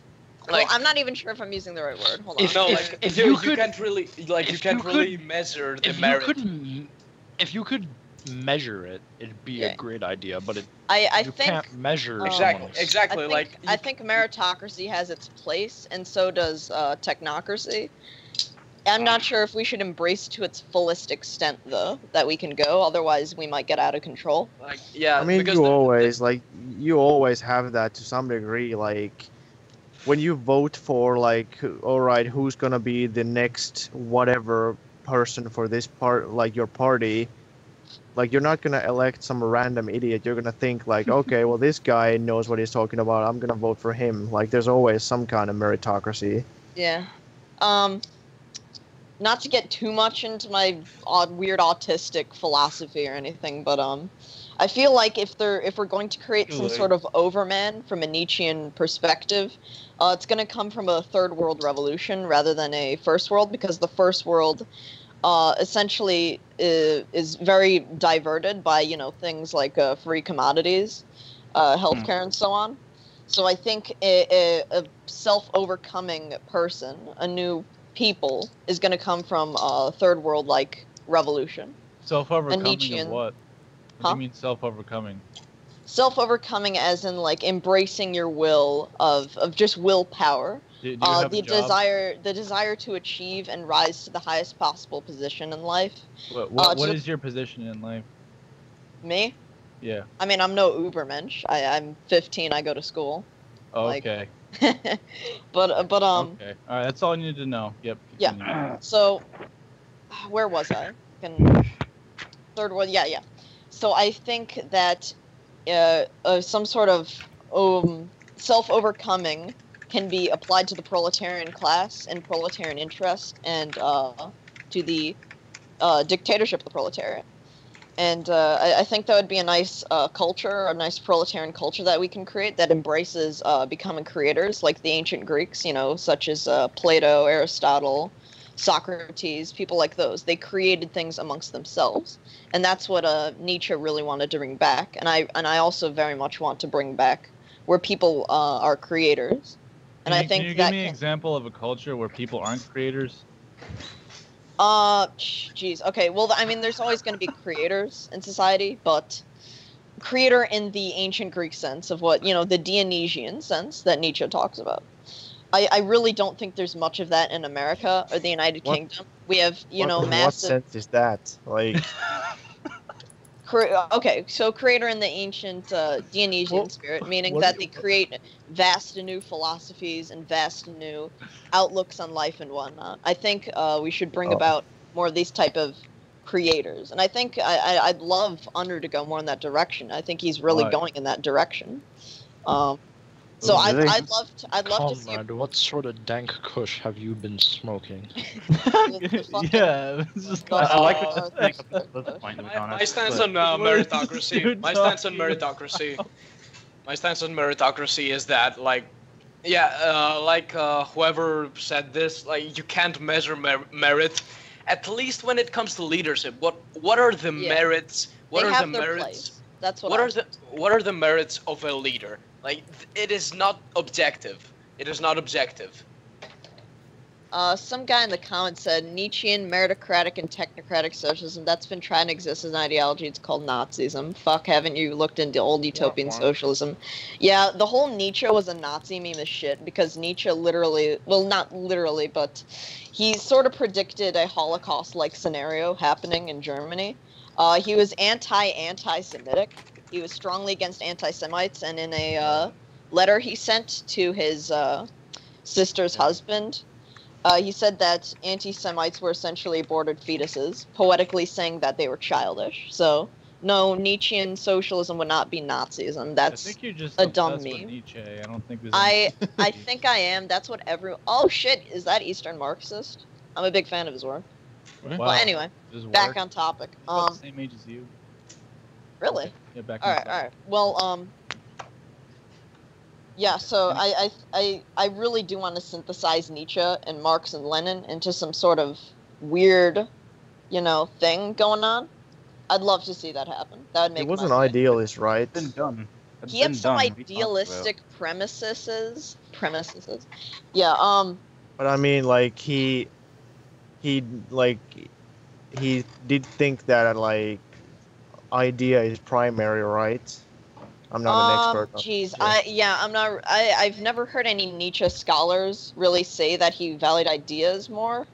like, well, I'm not even sure if I'm using the right word. Hold on. No, like, if you you could- can't really, like, you can't really measure the If merit. if you could measure it, it'd be Yeah. a great idea. But I you think can't measure Exactly. I think meritocracy has its place, and so does technocracy. I'm not sure if we should embrace to its fullest extent, though, that we can go. Otherwise, we might get out of control. Like, yeah, I mean, because you always have that to some degree. Like, when you vote for, like, all right, who's gonna be the next whatever person for this part, like your party, like you're not gonna elect some random idiot. You're gonna think like, okay, well, this guy knows what he's talking about. I'm gonna vote for him. Like, there's always some kind of meritocracy. Yeah. Not to get too much into my weird autistic philosophy or anything, but I feel like if we're going to create some sort of overman from a Nietzschean perspective, it's going to come from a third world revolution rather than a first world, because the first world essentially is very diverted by, you know, things like free commodities, healthcare, and so on. So I think a self-overcoming person, a new people, is going to come from a third world like revolution. Self-overcoming of what? What do Huh? you mean self-overcoming? Self-overcoming as in like embracing your will of just willpower. Do you have the a job? desire to achieve and rise to the highest possible position in life. What is your position in life? Me? Yeah. I mean, I'm no Ubermensch. I'm 15. I go to school. Oh, Like- okay. But Okay. All right. That's all I need to know. Yep. continue. Yeah. So, where was I? Third world. Yeah. So I think that some sort of self-overcoming can be applied to the proletarian class and proletarian interest, and to the dictatorship of the proletariat. And I think that would be a nice culture, a nice proletarian culture that we can create that embraces becoming creators, like the ancient Greeks, you know, such as Plato, Aristotle, Socrates, people like those. They created things amongst themselves, and that's what Nietzsche really wanted to bring back. And I also very much want to bring back where people are creators. And I think can you that give me an example of a culture where people aren't creators? Geez. Okay. Well, I mean, there's always going to be creators in society, but creator in the ancient Greek sense of what, the Dionysian sense that Nietzsche talks about. I really don't think there's much of that in America or the United Kingdom. We have, In what massive. sense is that? Like, Okay, so creator in the ancient Dionysian spirit, meaning that they create vast new philosophies and vast new outlooks on life and whatnot. I think we should bring about more of these type of creators, and I think I'd love Under to go more in that direction. I think he's really going in that direction. So I'd love to see. Comrade, what sort of dank kush have you been smoking? Yeah, I like what you think at this point, to be honest. My stance on meritocracy. My stance on meritocracy. My stance on meritocracy is that, whoever said this, you can't measure merit. At least when it comes to leadership, what are the merits? What are the merits? Place. That's what are the merits of a leader? It is not objective. It is not objective. Some guy in the comments said Nietzschean meritocratic and technocratic socialism. That's been trying to exist as an ideology. It's called Nazism. Fuck, haven't you looked into old utopian socialism? Yeah, the whole Nietzsche was a Nazi meme as shit because Nietzsche literally, well, not literally, but he sort of predicted a Holocaust-like scenario happening in Germany. He was anti-Semitic. He was strongly against anti-Semites, and in a letter he sent to his sister's husband, he said that anti-Semites were essentially aborted fetuses, poetically saying that they were childish. So, no, Nietzschean socialism would not be Nazism. That's I think you're just a dumb obsessed with meme. Nietzsche. I don't think there's I think I am. That's what everyone... Oh, shit. Is that Eastern Marxist? I'm a big fan of his work. Wow. Well, anyway, back on topic. About the same age as you. Really? Yeah, back All on right, topic. all right. Well, yeah. So I really do want to synthesize Nietzsche and Marx and Lenin into some sort of weird, thing going on. I'd love to see that happen. That would make. He was my an day. idealist, right? It's been done. He had some idealistic premises. Yeah. But I mean, like he did think that idea is primary, right? I'm not an expert. Jeez, I've never heard any Nietzsche scholars really say that he valued ideas more.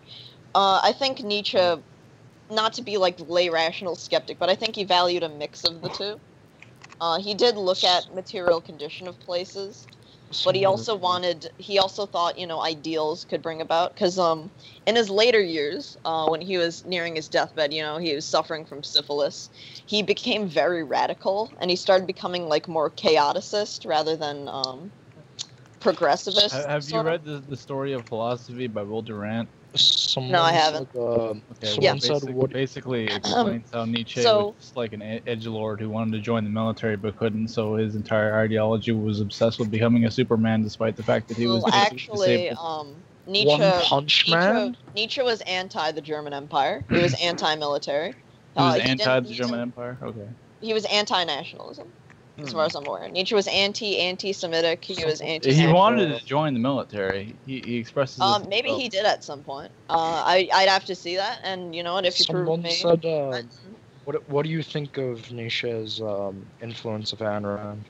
I think Nietzsche, not to be lay rational skeptic, but I think he valued a mix of the two. He did look at material condition of places, but he also thought, ideals could bring about, because in his later years, when he was nearing his deathbed, he was suffering from syphilis, he became very radical, and he started becoming more chaoticist rather than progressivist. Have you read the story of philosophy by Will Durant? No, I haven't. Basically explains how Nietzsche was just like an edgelord who wanted to join the military but couldn't, so his entire ideology was obsessed with becoming a Superman, despite the fact that he was actually disabled. Nietzsche was anti the German Empire. He was anti-military. He was anti the German Empire. Okay. He was anti-nationalism, as far as I'm aware. Nietzsche was anti-Semitic. He was anti. He wanted to join the military. He expressed. Maybe he did at some point. I'd have to see that, and you know what? If you prove me. Said, what do you think of Nietzsche's influence of Ayn Rand?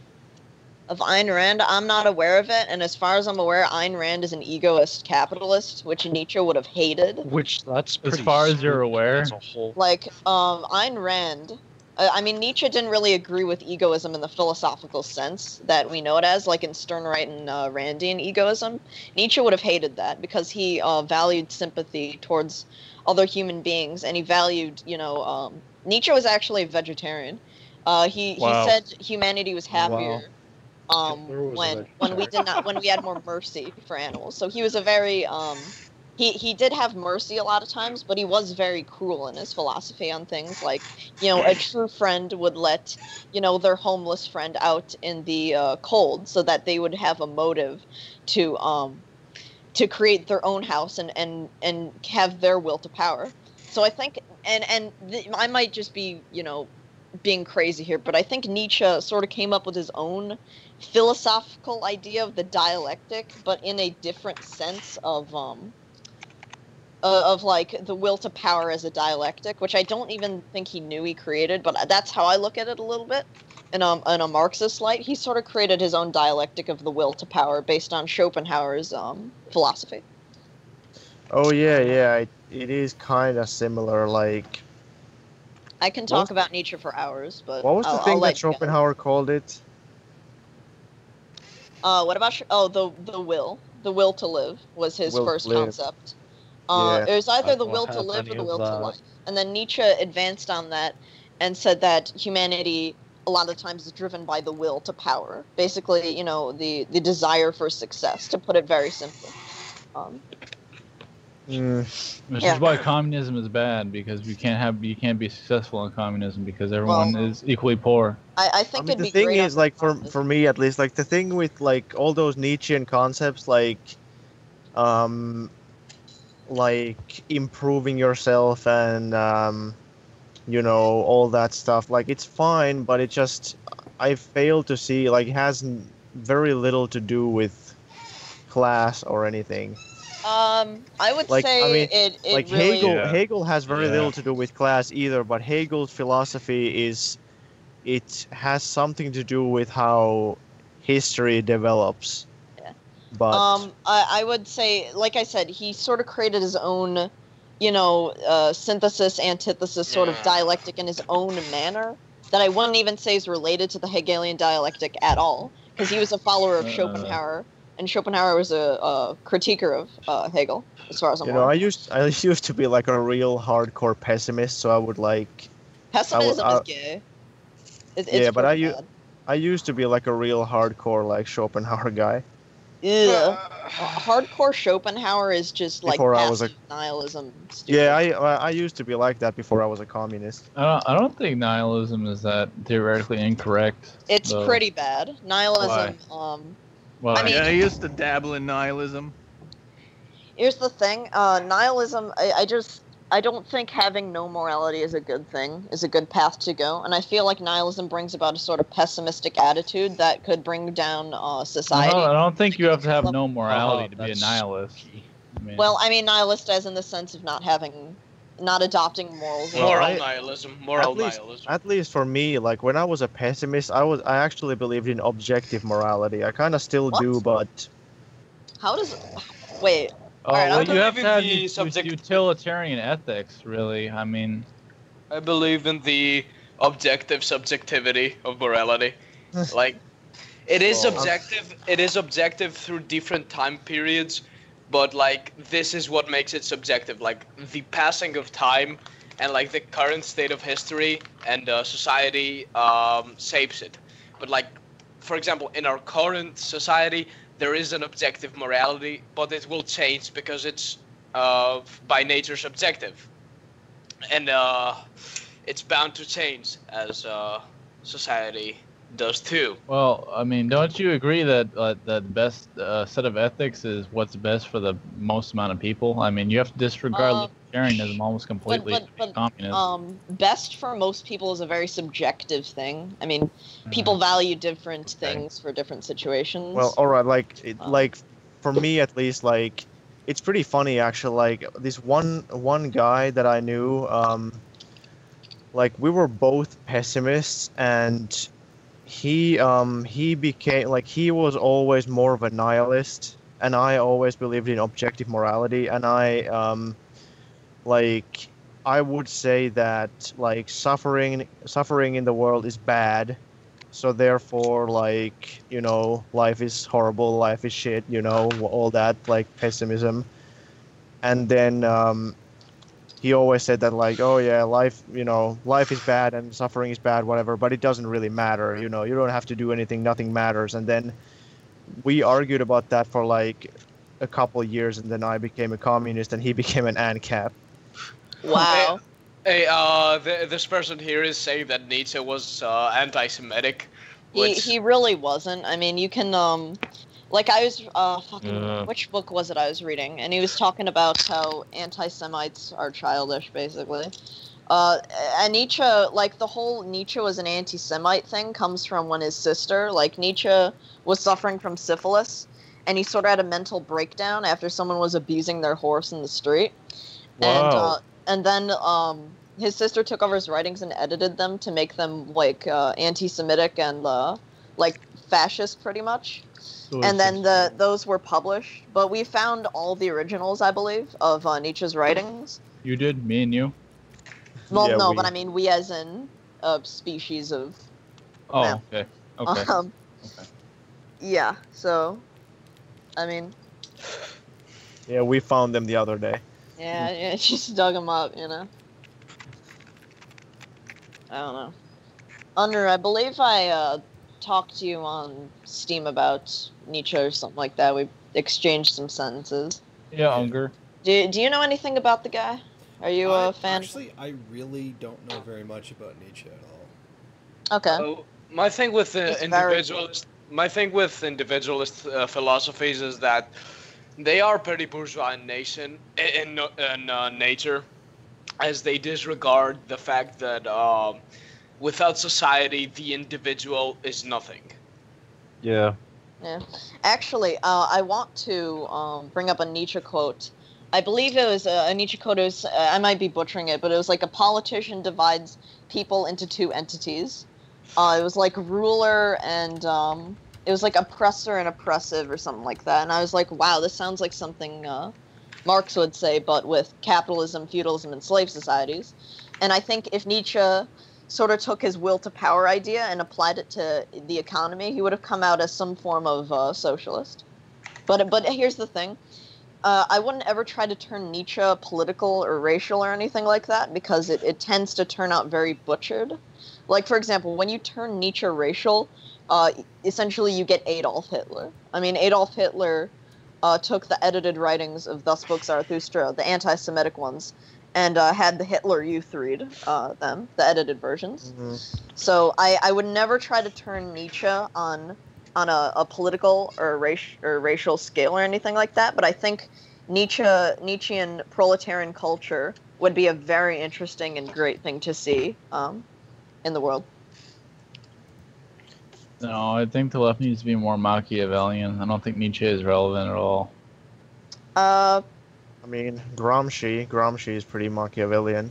Of Ayn Rand, I'm not aware of it, and as far as I'm aware, Ayn Rand is an egoist capitalist, which Nietzsche would have hated. That's as far as you're aware. Ayn Rand. Nietzsche didn't really agree with egoism in the philosophical sense that we know it as, like in Sternright and Randian egoism. Nietzsche would have hated that because he valued sympathy towards other human beings, and he valued, Nietzsche was actually a vegetarian. He said humanity was happier when we had more mercy for animals. So he was a very he did have mercy a lot of times, but he was very cruel in his philosophy on things like, a true friend would let, their homeless friend out in the cold so that they would have a motive to create their own house and have their will to power. So I think, I might just be, being crazy here, but I think Nietzsche sort of came up with his own philosophical idea of the dialectic, but in a different sense of of like the will to power as a dialectic, which I don't even think he knew he created, but that's how I look at it a little bit. In a Marxist light, he sort of created his own dialectic of the will to power based on Schopenhauer's philosophy. Oh yeah, yeah. It is kind of similar. Like, I can talk about Nietzsche for hours, but what was the I'll thing let that you go. Schopenhauer called it? What about the will to live was his Will to first live. concept. Yeah. It was I either the don't will to have live or any the of will to that. life, and then Nietzsche advanced on that and said that humanity a lot of times is driven by the will to power. Basically, you know, the desire for success, to put it very simply. Which Yeah. is why communism is bad, because you can't be successful in communism because everyone is equally poor. I think I mean, it'd the be thing great is, like, for me at least, like, the thing with, like, all those Nietzschean concepts, like improving yourself and, you know, all that stuff, like, it's fine, but it just, I fail to see, like, it has very little to do with class or anything. I would Like, say I mean, it like really... Hegel has very little to do with class either, but Hegel's philosophy it has something to do with how history develops. Yeah. But I would say, like I said, he sort of created his own, you know, synthesis, antithesis sort of dialectic in his own manner that I wouldn't even say is related to the Hegelian dialectic at all, because he was a follower of Schopenhauer, and Schopenhauer was a critiquer of Hegel, as far as I'm you know, aware. I used to be like a real hardcore pessimist, so I would like Pessimism is gay. It's yeah, but pretty bad. I used to be like a real hardcore like Schopenhauer guy. Yeah. Hardcore Schopenhauer is just like Before I was passive nihilism. Stupid. Yeah, I used to be like that before I was a communist. I don't think nihilism is that theoretically incorrect. It's though. pretty bad. Nihilism. Why? I mean, I used to dabble in nihilism. Here's the thing. Nihilism. I don't think having no morality is a good thing. Is a good path to go. And I feel like nihilism brings about a sort of pessimistic attitude that could bring down society. I don't think you have to have no morality to be a nihilist. I mean, Well, I mean nihilist as in the sense of not adopting morals. Moral nihilism. At least for me, like when I was a pessimist, I actually believed in objective morality. I kind of still do, but How does? Wait. Oh, Alright, well, I'm you have to have the utilitarian ethics, really. I mean, I believe in the objective subjectivity of morality. Like, it is objective. It is objective through different time periods, but like this is what makes it subjective. Like the passing of time and like the current state of history and society shapes it. But like, for example, in our current society, there is an objective morality, but it will change because it's by nature subjective, and it's bound to change as society does too. well, I mean, don't you agree that the best set of ethics is what's best for the most amount of people? I mean, you have to disregard libertarianism almost completely to be communist. Best for most people is a very subjective thing. I mean, people value different things for different situations. well, all right, like for me at least, like it's pretty funny actually. Like this one guy that I knew, like we were both pessimists, and he became like he was always more of a nihilist, and I always believed in objective morality, and like I would say that like suffering in the world is bad, so therefore like, you know, life is horrible, life is shit, you know, all that like pessimism. And then he always said that like, oh yeah, life, you know, life is bad and suffering is bad, whatever, but it doesn't really matter, you know, you don't have to do anything, nothing matters. And then we argued about that for like a couple years, and then I became a communist and he became an ANCAP. Wow. Hey, this person here is saying that Nietzsche was anti-Semitic. He really wasn't. I mean, you can like I was which book was it I was reading, and he was talking about how anti-Semites are childish, basically. And Nietzsche, like the whole Nietzsche was an anti-Semite thing comes from when his sister, like Nietzsche was suffering from syphilis, and he sort of had a mental breakdown after someone was abusing their horse in the street. Wow. And then his sister took over his writings and edited them to make them like anti-Semitic and like fascist, pretty much. And then those were published. But we found all the originals, I believe, of Nietzsche's writings. You did, me and you. Well, Yeah, no, we- but I mean we as in a species of. Oh, man. okay. Okay. Okay. Yeah. So, I mean. Yeah, we found them the other day. Yeah, just dug them up, you know. I don't know. Under, I believe I talked to you on Steam about Nietzsche or something like that. We exchanged some sentences. Yeah, Unger. Do you know anything about the guy? Are you a fan? Actually, I really don't know very much about Nietzsche at all. Okay. My thing with He's very individualist, philosophies is that they are pretty bourgeois in nature, as they disregard the fact that without society, the individual is nothing. Yeah. Yeah. Actually, I want to bring up a Nietzsche quote. I believe it was a Nietzsche quote. It was, I might be butchering it, but it was like a politician divides people into two entities. It was like ruler and it was like oppressor and oppressive or something like that. And I was like, wow, this sounds like something Marx would say, but with capitalism, feudalism, and slave societies. And I think if Nietzsche sort of took his will to power idea and applied it to the economy, he would have come out as some form of socialist. But here's the thing. I wouldn't ever try to turn Nietzsche political or racial or anything like that, because it tends to turn out very butchered. Like, for example, when you turn Nietzsche racial, essentially you get Adolf Hitler. I mean, Adolf Hitler took the edited writings of Thus Spoke Zarathustra, the anti-Semitic ones, and had the Hitler Youth read them, the edited versions. Mm-hmm. So I would never try to turn Nietzsche on a political or racial scale or anything like that, but I think Nietzschean proletarian culture would be a very interesting and great thing to see in the world. No, I think the left needs to be more Machiavellian. I don't think Nietzsche is relevant at all. I mean, Gramsci is pretty Machiavellian.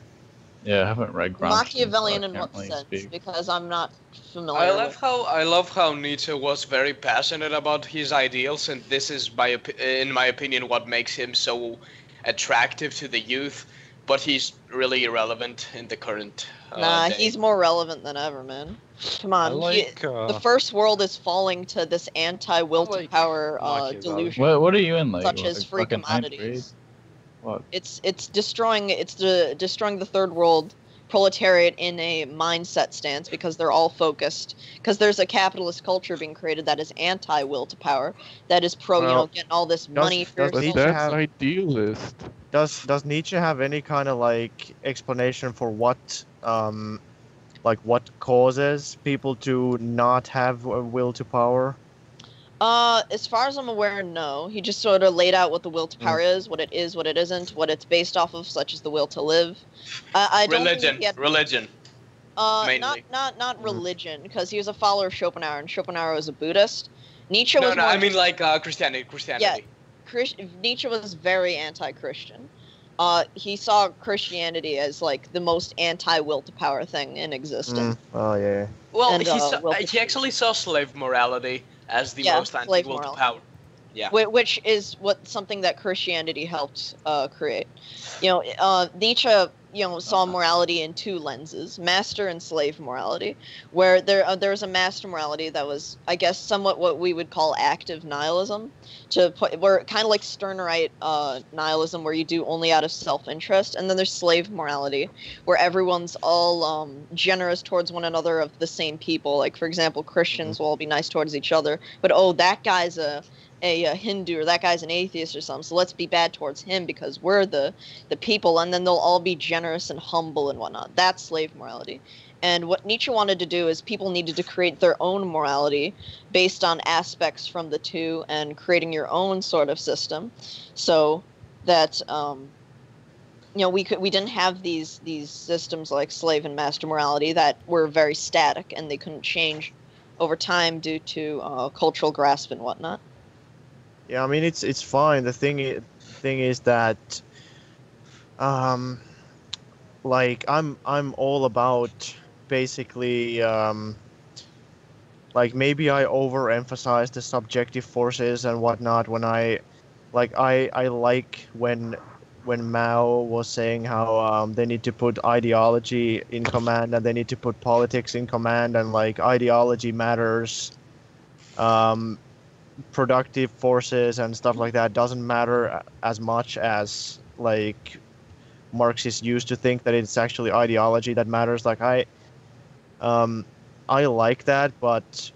Yeah, I haven't read Gramsci. Machiavellian so I in can't what really sense? speak. Because I'm not familiar. I love how Nietzsche was very passionate about his ideals, and this is in my opinion what makes him so attractive to the youth. But he's really irrelevant in the current. Nah, day. he's more relevant than ever, man. Come on, the first world is falling to this anti-will to power delusion. What are you in, like? Such as free fucking ninth grade? commodities. What? It's destroying the third world proletariat in a mindset stance, because they're all focused, because there's a capitalist culture being created that is anti-will to power, that is pro getting all this money for yourself. That's idealist. Does Nietzsche have any kind of like explanation for what what causes people to not have a will to power? As far as I'm aware, no. He just sort of laid out what the will to power is, what it isn't, what it's based off of, such as the will to live. I don't religion, think he had, religion. Mainly. Not religion, because he was a follower of Schopenhauer, and Schopenhauer was a Buddhist. Nietzsche was more I mean like Christianity. Yeah, Nietzsche was very anti-Christian. He saw Christianity as like the most anti-will to power thing in existence. Oh yeah. Well, And, he actually saw slave morality as the most slave anti-will to morality. power. Yeah. Which is something that Christianity helped create. Nietzsche, saw morality in two lenses: master and slave morality. Where there was a master morality that was, I guess, somewhat what we would call active nihilism. Where kind of like Stirnerite nihilism, where you do only out of self-interest, and then there's slave morality, where everyone's all generous towards one another of the same people. Like, for example, Christians will all be nice towards each other, but that guy's a Hindu, or that guy's an atheist or something, so let's be bad towards him because we're the people, and then they'll all be generous and humble and whatnot. That's slave morality. And what Nietzsche wanted to do is people needed to create their own morality based on aspects from the two, and creating your own sort of system, so that we didn't have these systems like slave and master morality that were very static and they couldn't change over time due to cultural grasp and whatnot. Yeah, I mean it's fine. The thing is that like I'm all about basically like maybe I overemphasize the subjective forces and whatnot when I like when Mao was saying how they need to put ideology in command and they need to put politics in command and like ideology matters, productive forces and stuff like that doesn't matter as much as like Marxists used to think that it's actually ideology that matters. Like I like that, but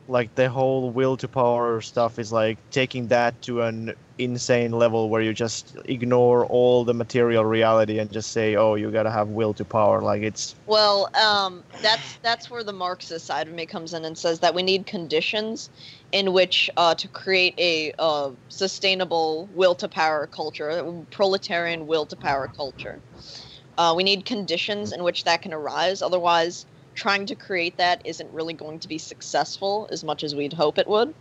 like the whole will to power stuff is like taking that to an insane level where you just ignore all the material reality and just say, oh, you gotta have will to power. Like it's Well, that's where the Marxist side of me comes in and says that we need conditions in which to create a sustainable will to power culture, a proletarian will to power culture. We need conditions in which that can arise. Otherwise, trying to create that isn't really going to be successful as much as we'd hope it would.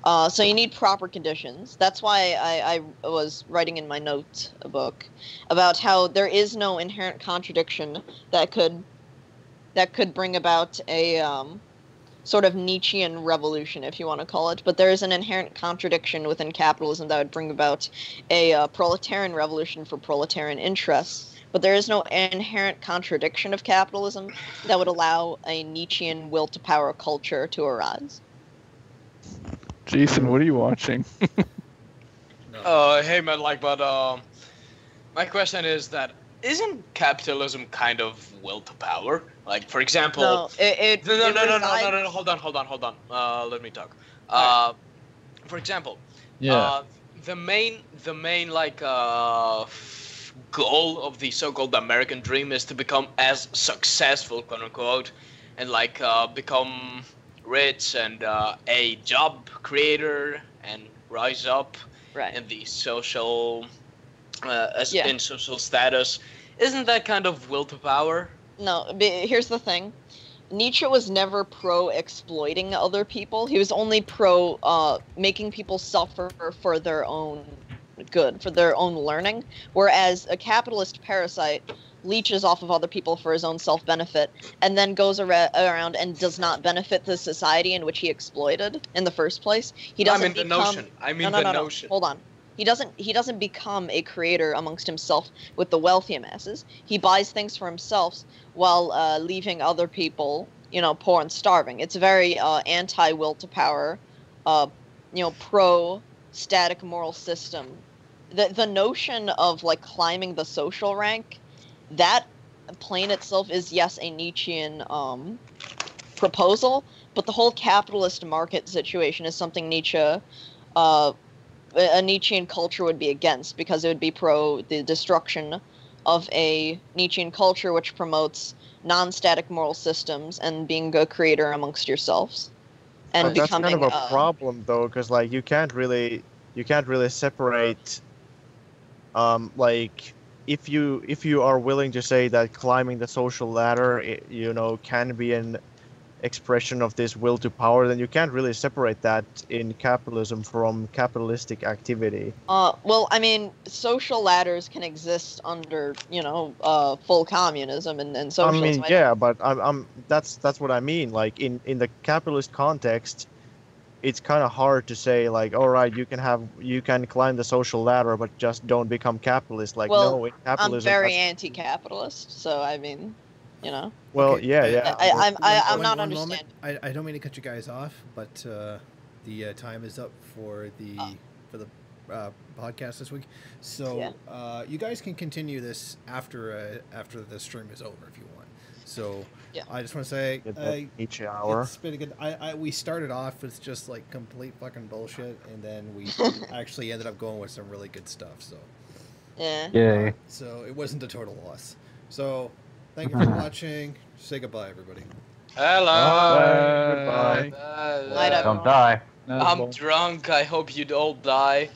So you need proper conditions. That's why I was writing in my notebook about how there is no inherent contradiction that could bring about a sort of Nietzschean revolution, if you want to call it. But there is an inherent contradiction within capitalism that would bring about a proletarian revolution for proletarian interests. But there is no inherent contradiction of capitalism that would allow a Nietzschean will to power culture to arise. Jason, what are you watching? Hey man, like, but my question is that isn't capitalism kind of will to power? Like, for example, No, no, hold on. Let me talk. For example, the main like goal of the so-called American dream is to become as successful, quote unquote, and like become rich and a job creator and rise up in the social in social status. Isn't that kind of will to power? No, here's the thing. Nietzsche was never pro-exploiting other people. He was only pro making people suffer for their own good, for their own learning. Whereas a capitalist parasite leeches off of other people for his own self-benefit and then goes around and does not benefit the society in which he exploited in the first place. He doesn't the notion. Hold on. He doesn't become a creator amongst himself with the wealthy masses. He buys things for himself while leaving other people, poor and starving. It's a very anti-will to power, pro-static moral system. The notion of like climbing the social rank, that plane itself is yes a Nietzschean proposal, but the whole capitalist market situation is something Nietzsche. A Nietzschean culture would be against, because it would be pro the destruction of a Nietzschean culture which promotes non-static moral systems and being a creator amongst yourselves. And that's kind of a problem though, because like you can't really separate like if you are willing to say that climbing the social ladder can be an expression of this will to power, then you can't really separate that in capitalism from capitalistic activity. Well, I mean, social ladders can exist under, full communism and socialism. I mean, yeah, but that's what I mean. Like in the capitalist context, it's kind of hard to say like, all right, you can climb the social ladder, but just don't become capitalist. Like, well, no, in capitalism, I'm very anti-capitalist, so I mean. Well, Okay, yeah. I'm not one understanding. moment. I don't mean to cut you guys off, but the time is up for the podcast this week. So you guys can continue this after the stream is over if you want. So I just want to say each hour. It's been a good. We started off with just like complete fucking bullshit, and then we actually ended up going with some really good stuff. So yeah. So it wasn't a total loss. So. Thank you for watching. Say goodbye, everybody. Hello. Goodbye. Night, Don't die. I'm drunk. I hope you all die.